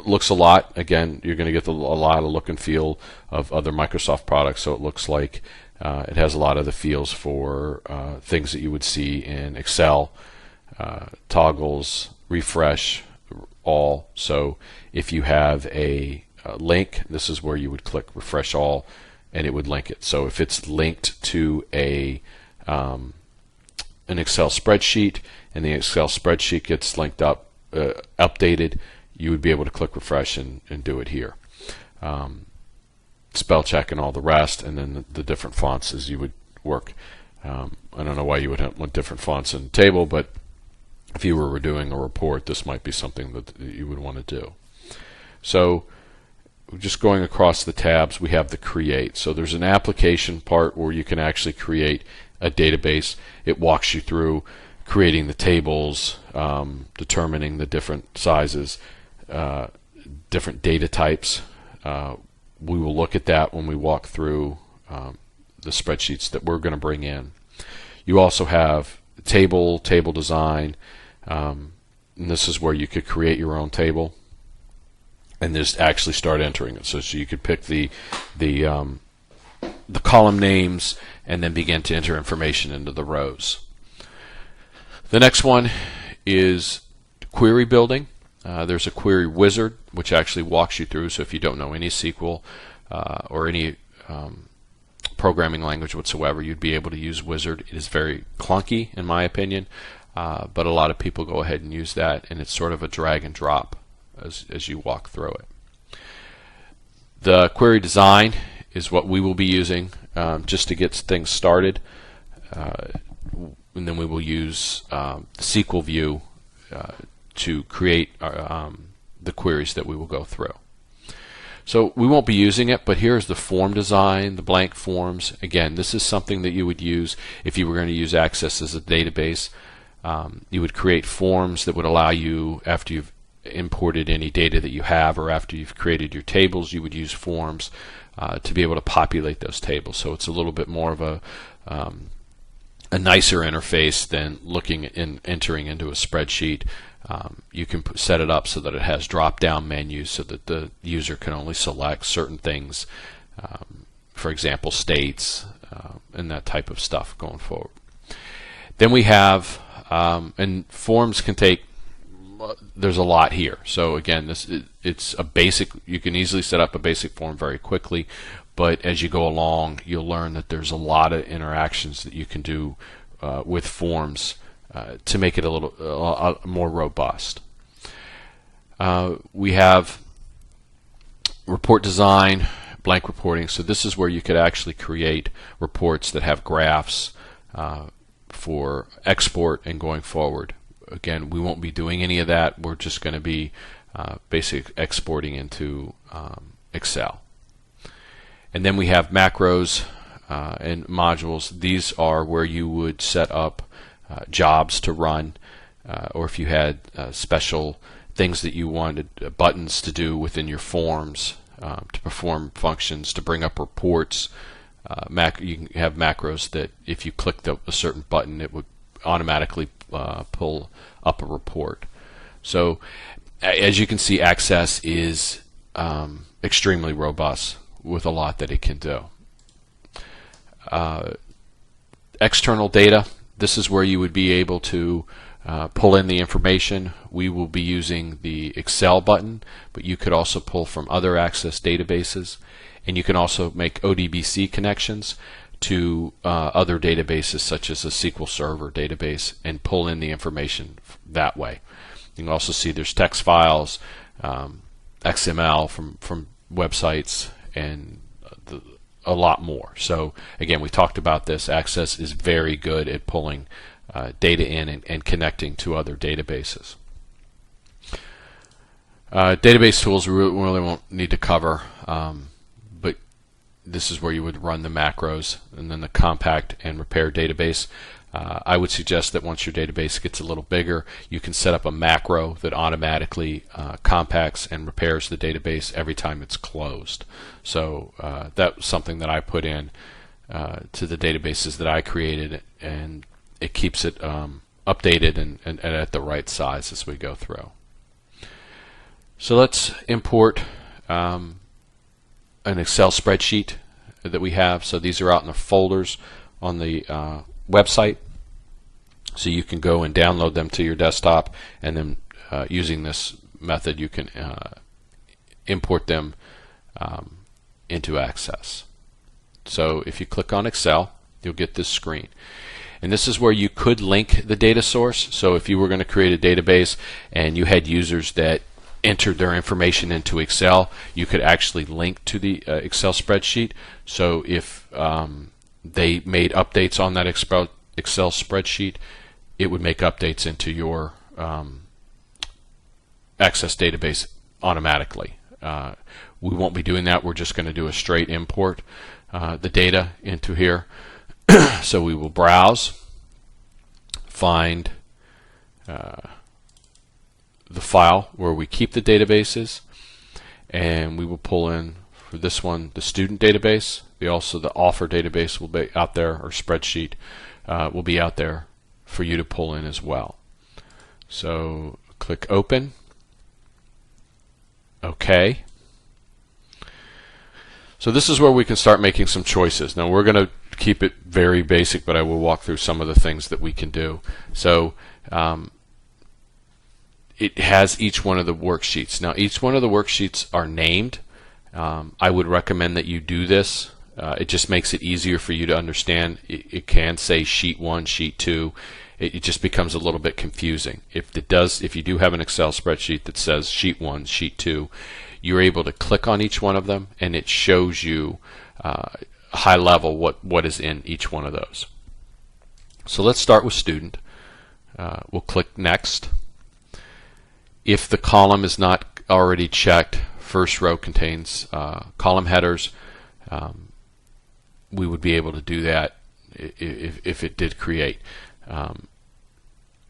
looks a lot. Again, you're going to get a lot of look and feel of other Microsoft products, so it looks like it has a lot of the feels for things that you would see in Excel, toggles, refresh, all. So if you have a link, this is where you would click refresh all, and it would link it. So if it's linked to an Excel spreadsheet, and the Excel spreadsheet gets linked up, updated, you would be able to click refresh and do it here. Spell check and all the rest, and then the different fonts as you would work. I don't know why you would want different fonts in the table, but if you were doing a report, this might be something that you would want to do. So just going across the tabs, we have the create. So there's an application part where you can actually create a database. It walks you through creating the tables, determining the different sizes, different data types. We will look at that when we walk through the spreadsheets that we're going to bring in. You also have table design, and this is where you could create your own table and just actually start entering it. So you could pick the column names and then begin to enter information into the rows. The next one is query building. There's a query wizard which actually walks you through. So if you don't know any SQL or any programming language whatsoever, you'd be able to use wizard. It is very clunky in my opinion, but a lot of people go ahead and use that, and it's sort of a drag and drop as you walk through it. The query design is what we will be using just to get things started, and then we will use the SQL view to create the queries that we will go through. So we won't be using it, but here's the form design, the blank forms. Again, this is something that you would use if you were going to use Access as a database. You would create forms that would allow you, after you've imported any data that you have, or after you've created your tables, you would use forms to be able to populate those tables. So it's a little bit more of a nicer interface than looking and entering into a spreadsheet. You can set it up so that it has drop-down menus so that the user can only select certain things, for example states, and that type of stuff going forward. Then we have, and forms can take, there's a lot here. So again, it's a basic, you can easily set up a basic form very quickly, but as you go along you'll learn that there's a lot of interactions that you can do with forms to make it a little more robust. We have report design, blank reporting. So this is where you could actually create reports that have graphs for export and going forward. Again, we won't be doing any of that. We're just going to be basically exporting into Excel. And then we have macros and modules. These are where you would set up jobs to run, or if you had special things that you wanted, buttons to do within your forms, to perform functions, to bring up reports. You can have macros that if you clicked a certain button, it would automatically pull up a report. So as you can see, Access is extremely robust with a lot that it can do. External data. This is where you would be able to pull in the information. We will be using the Excel button, but you could also pull from other Access databases, and you can also make ODBC connections to other databases such as a SQL Server database and pull in the information that way. You can also see there's text files, XML from websites, and a lot more. So again, we talked about this. Access is very good at pulling data in and connecting to other databases. Database tools we really won't need to cover, but this is where you would run the macros, and then the compact and repair database. I would suggest that once your database gets a little bigger, you can set up a macro that automatically compacts and repairs the database every time it's closed. So that's something that I put in to the databases that I created, and it keeps it updated and at the right size as we go through. So let's import an Excel spreadsheet that we have. So these are out in the folders on the website. So you can go and download them to your desktop, and then using this method you can import them into Access. So if you click on Excel, you'll get this screen. And this is where you could link the data source. So if you were going to create a database and you had users that entered their information into Excel, you could actually link to the Excel spreadsheet. So if they made updates on that Excel spreadsheet, it would make updates into your Access database automatically. We won't be doing that. We're just going to do a straight import the data into here. So we will browse, find the file where we keep the databases, and we will pull in, for this one, the student database. Also the offer database will be out there, or spreadsheet will be out there for you to pull in as well. So click Open. OK. So this is where we can start making some choices. Now we're going to keep it very basic, but I will walk through some of the things that we can do. So it has each one of the worksheets. Now each one of the worksheets are named. I would recommend that you do this. It just makes it easier for you to understand. It can say sheet 1, sheet 2. It just becomes a little bit confusing. If you do have an Excel spreadsheet that says sheet 1, sheet 2, you're able to click on each one of them, and it shows you high level what is in each one of those. So let's start with student. We'll click Next. If the column is not already checked, first row contains column headers, we would be able to do that if it did create.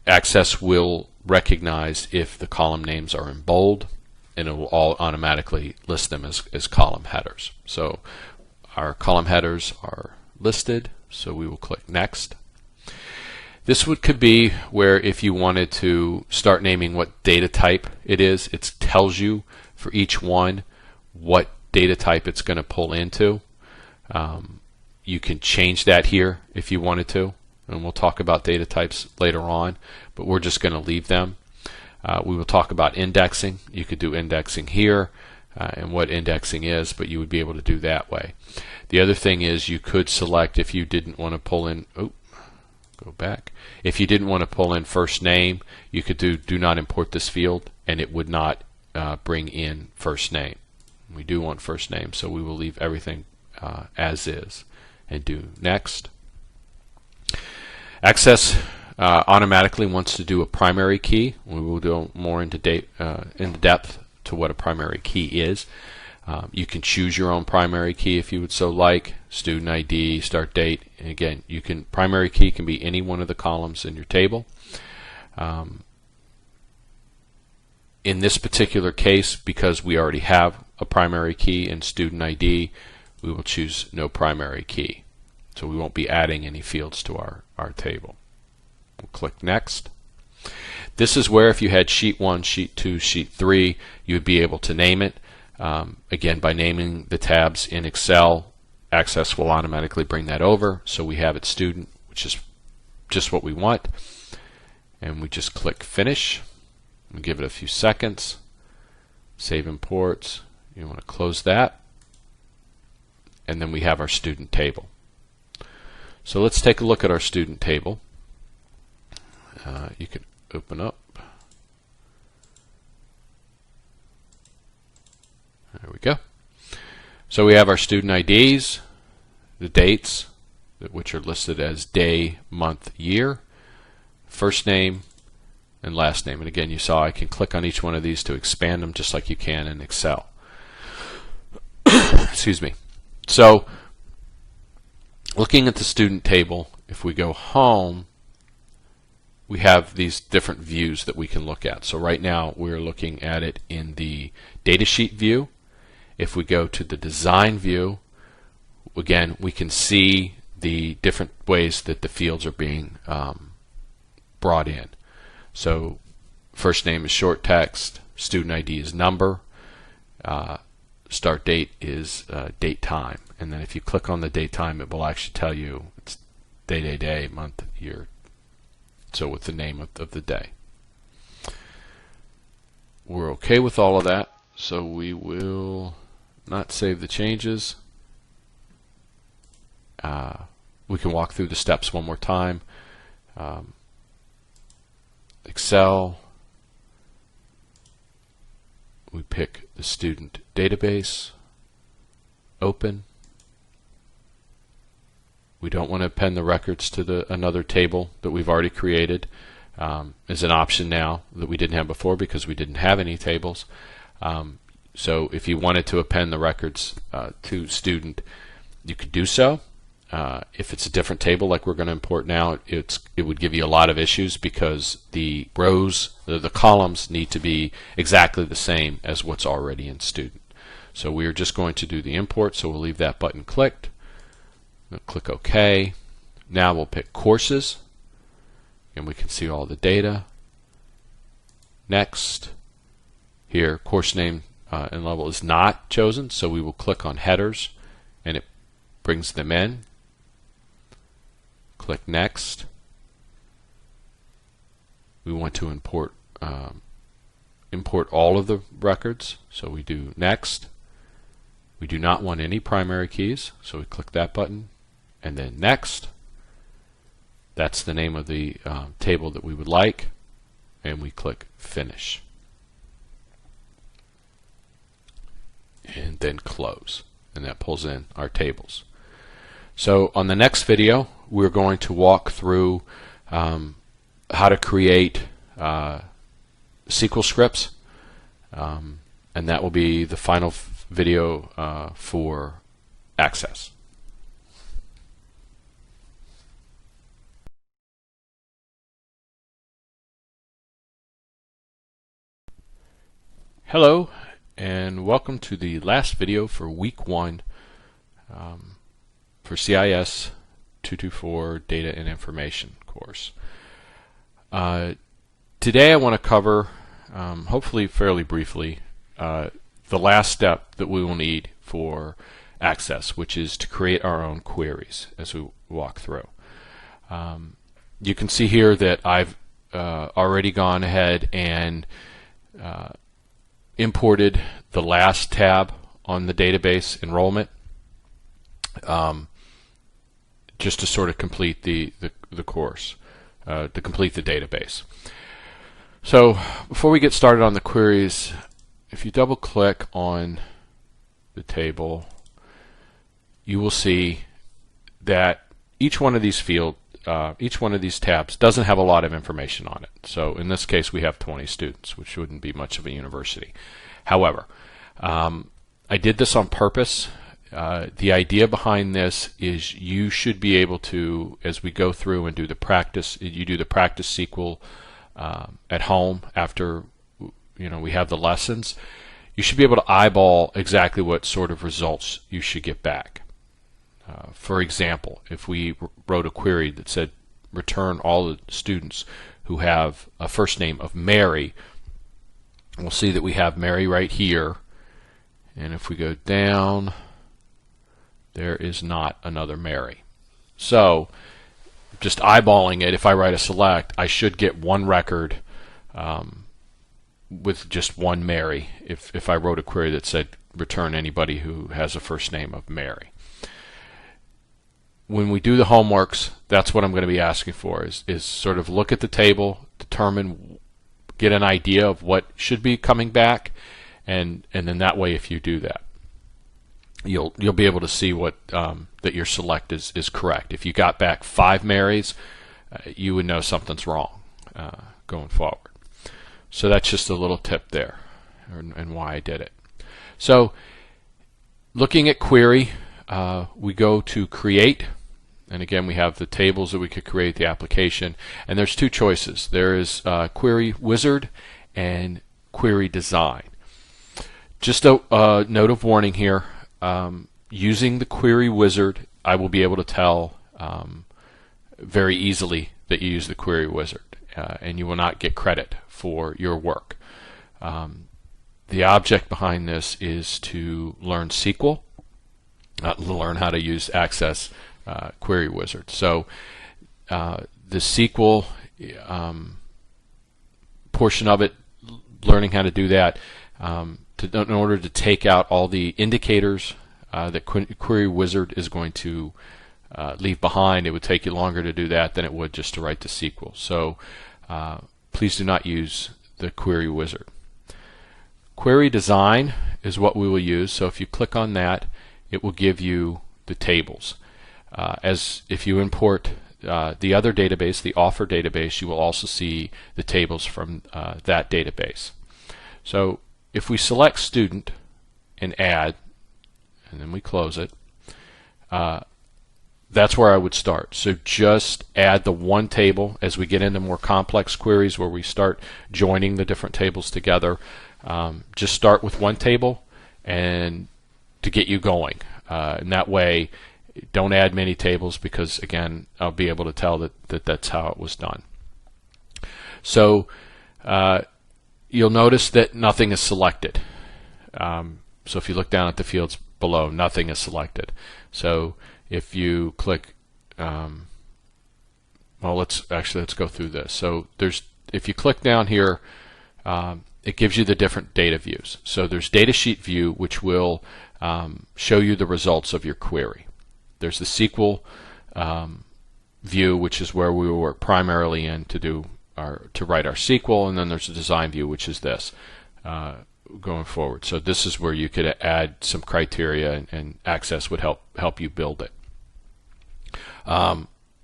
Access will recognize if the column names are in bold, and it will all automatically list them as column headers. So our column headers are listed, so we will click Next. This could be where if you wanted to start naming what data type it is, it tells you for each one what data type it's going to pull into. You can change that here if you wanted to, and we'll talk about data types later on, but we're just going to leave them. We will talk about indexing. You could do indexing here and what indexing is, but you would be able to do that way. The other thing is you could select if you didn't want to pull in, go back. If you didn't want to pull in first name, you could do not import this field, and it would not bring in first name. We do want first name, so we will leave everything as is and do Next. Access automatically wants to do a primary key. We will go more into depth to what a primary key is. You can choose your own primary key if you would so like. Student ID, start date, and again, primary key can be any one of the columns in your table. In this particular case, because we already have a primary key in student ID, we will choose no primary key. So we won't be adding any fields to our table. We'll click Next. This is where if you had sheet 1, sheet 2, sheet 3, you would be able to name it. Again, by naming the tabs in Excel, Access will automatically bring that over. So we have it student, which is just what we want. And we just click Finish. We give it a few seconds. Save imports. You want to close that. And then we have our student table. So let's take a look at our student table. You can open up. There we go. So we have our student IDs, the dates, which are listed as day, month, year, first name, and last name. And again, you saw I can click on each one of these to expand them just like you can in Excel. Excuse me. So looking at the student table, if we go home, we have these different views that we can look at. So right now we're looking at it in the datasheet view. If we go to the design view, again, we can see the different ways that the fields are being brought in. So first name is short text, student ID is number, start date is date time, and then if you click on the date time, it will actually tell you it's day, month, year, so with the name of the day. We're okay with all of that, so we will not save the changes. We can walk through the steps one more time. Excel, we pick the student database, open. We don't want to append the records to another table that we've already created. Is an option now that we didn't have before because we didn't have any tables. So if you wanted to append the records to student, you could do so. If it's a different table like we're going to import now, it would give you a lot of issues because the rows, the columns need to be exactly the same as what's already in student. So we are just going to do the import, so we'll leave that button clicked. We'll click OK. Now we'll pick courses, and we can see all the data. Next. Here, course name and level is not chosen, so we will click on headers, and it brings them in. Click next. We want to import all of the records, so we do next. We do not want any primary keys, so we click that button, and then next. That's the name of the table that we would like, and we click finish, and then close, and that pulls in our tables. So on the next video, we're going to walk through how to create SQL scripts, and that will be the final video for Access. Hello, and welcome to the last video for week 1 for CIS224 Data and Information course. Today I want to cover, hopefully fairly briefly, the last step that we will need for Access, which is to create our own queries as we walk through. You can see here that I've already gone ahead and imported the last tab on the database, enrollment, just to sort of complete the course, to complete the database. So before we get started on the queries, if you double click on the table, you will see that each one of these tabs doesn't have a lot of information on it. So in this case we have 20 students, which wouldn't be much of a university. However, I did this on purpose. The idea behind this is you should be able to, as we go through and do the practice, you do the practice SQL at home after we have the lessons, you should be able to eyeball exactly what sort of results you should get back. For example, if we wrote a query that said return all the students who have a first name of Mary, we'll see that we have Mary right here, and if we go down, there is not another Mary. So just eyeballing it, if I write a select, I should get one record with just one Mary if I wrote a query that said return anybody who has a first name of Mary. When we do the homeworks, that's what I'm going to be asking for, is sort of look at the table, determine, get an idea of what should be coming back, and then that way if you do that, you'll be able to see what that your select is correct. If you got back 5 Marys, you would know something's wrong going forward. So that's just a little tip there, and why I did it. So looking at query, we go to create, and again we have the tables that we could create, the application, and there's 2 choices. There is query wizard and query design. Just a note of warning here, using the query wizard, I will be able to tell very easily that you use the query wizard, and you will not get credit for your work. The object behind this is to learn SQL, learn how to use Access Query Wizard. So the SQL portion of it, learning how to do that, in order to take out all the indicators that Query Wizard is going to leave behind, it would take you longer to do that than it would just to write the SQL. So please do not use the Query Wizard. Query Design is what we will use. So if you click on that, it will give you the tables. As if you import the other database, the offer database, you will also see the tables from that database. So if we select student and add, and then we close it, that's where I would start. So just add the one table. As we get into more complex queries where we start joining the different tables together, just start with one table and to get you going. And that way, don't add many tables, because again, I'll be able to tell that that's how it was done. So you'll notice that nothing is selected. So if you look down at the fields below, nothing is selected. So if you click, well, let's go through this. So if you click down here, it gives you the different data views. So there's datasheet view, which will show you the results of your query. There's the SQL view, which is where we will work primarily in to write our SQL, and then there's the design view, which is this going forward. So this is where you could add some criteria, and Access would help you build it.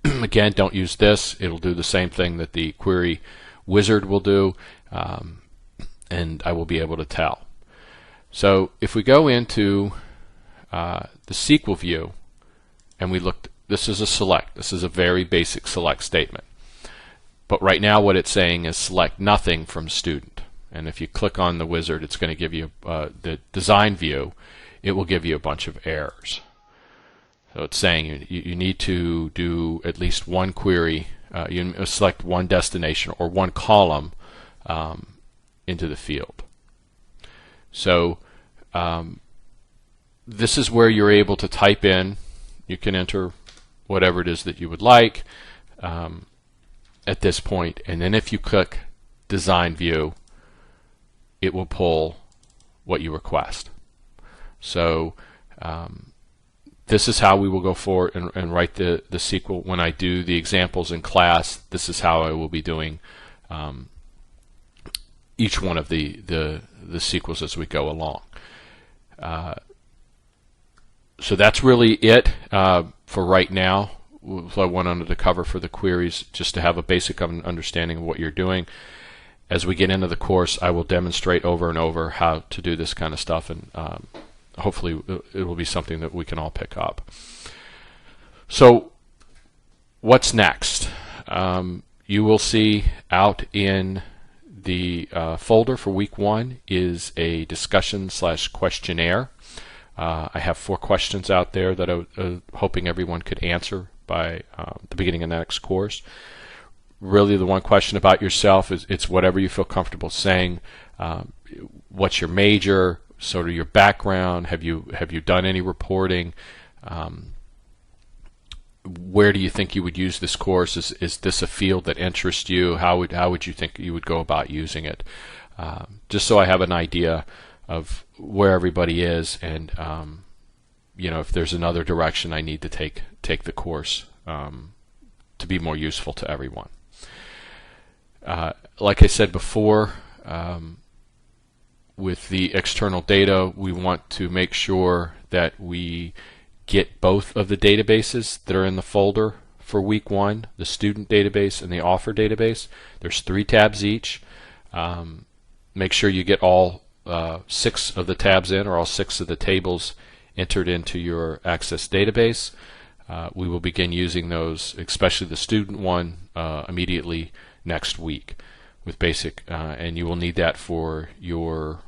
Again, don't use this. It'll do the same thing that the query wizard will do, and I will be able to tell. So if we go into the SQL view and we look, this is a select. This is a very basic select statement. But right now what it's saying is select nothing from student. And if you click on the wizard, it's going to give you the design view. It will give you a bunch of errors. So it's saying you need to do at least one query. You select one destination or one column into the field. So this is where you're able to type in. You can enter whatever it is that you would like at this point, and then if you click Design View, it will pull what you request. So this is how we will go forward and write the SQL. When I do the examples in class, this is how I will be doing each one of the SQLs as we go along. So that's really it for right now. What I wanted to cover for the queries, just to have a basic understanding of what you're doing. As we get into the course, I will demonstrate over and over how to do this kind of stuff, and hopefully it will be something that we can all pick up. So what's next? You will see out in the folder for week 1 is a discussion/questionnaire. I have 4 questions out there that I'm hoping everyone could answer by the beginning of the next course. Really, the one question about yourself is it's whatever you feel comfortable saying. What's your major? Sort of your background. Have you done any reporting? Where do you think you would use this course? Is this a field that interests you? How would you think you would go about using it? Just so I have an idea of where everybody is, and if there's another direction I need to take the course to be more useful to everyone. Like I said before, with the external data, we want to make sure that we get both of the databases that are in the folder for week 1, the student database and the offer database. There's 3 tabs each. Make sure you get all 6 of the tabs in, or all 6 of the tables entered into your Access database. We will begin using those, especially the student one, immediately next week with basic, and you will need that for your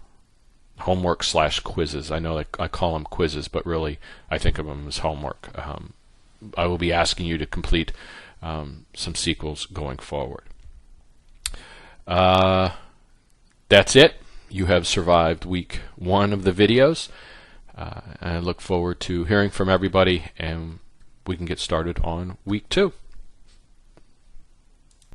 homework / quizzes. I know I call them quizzes, but really I think of them as homework. I will be asking you to complete some sequels going forward. That's it. You have survived week 1 of the videos. I look forward to hearing from everybody, and we can get started on week 2.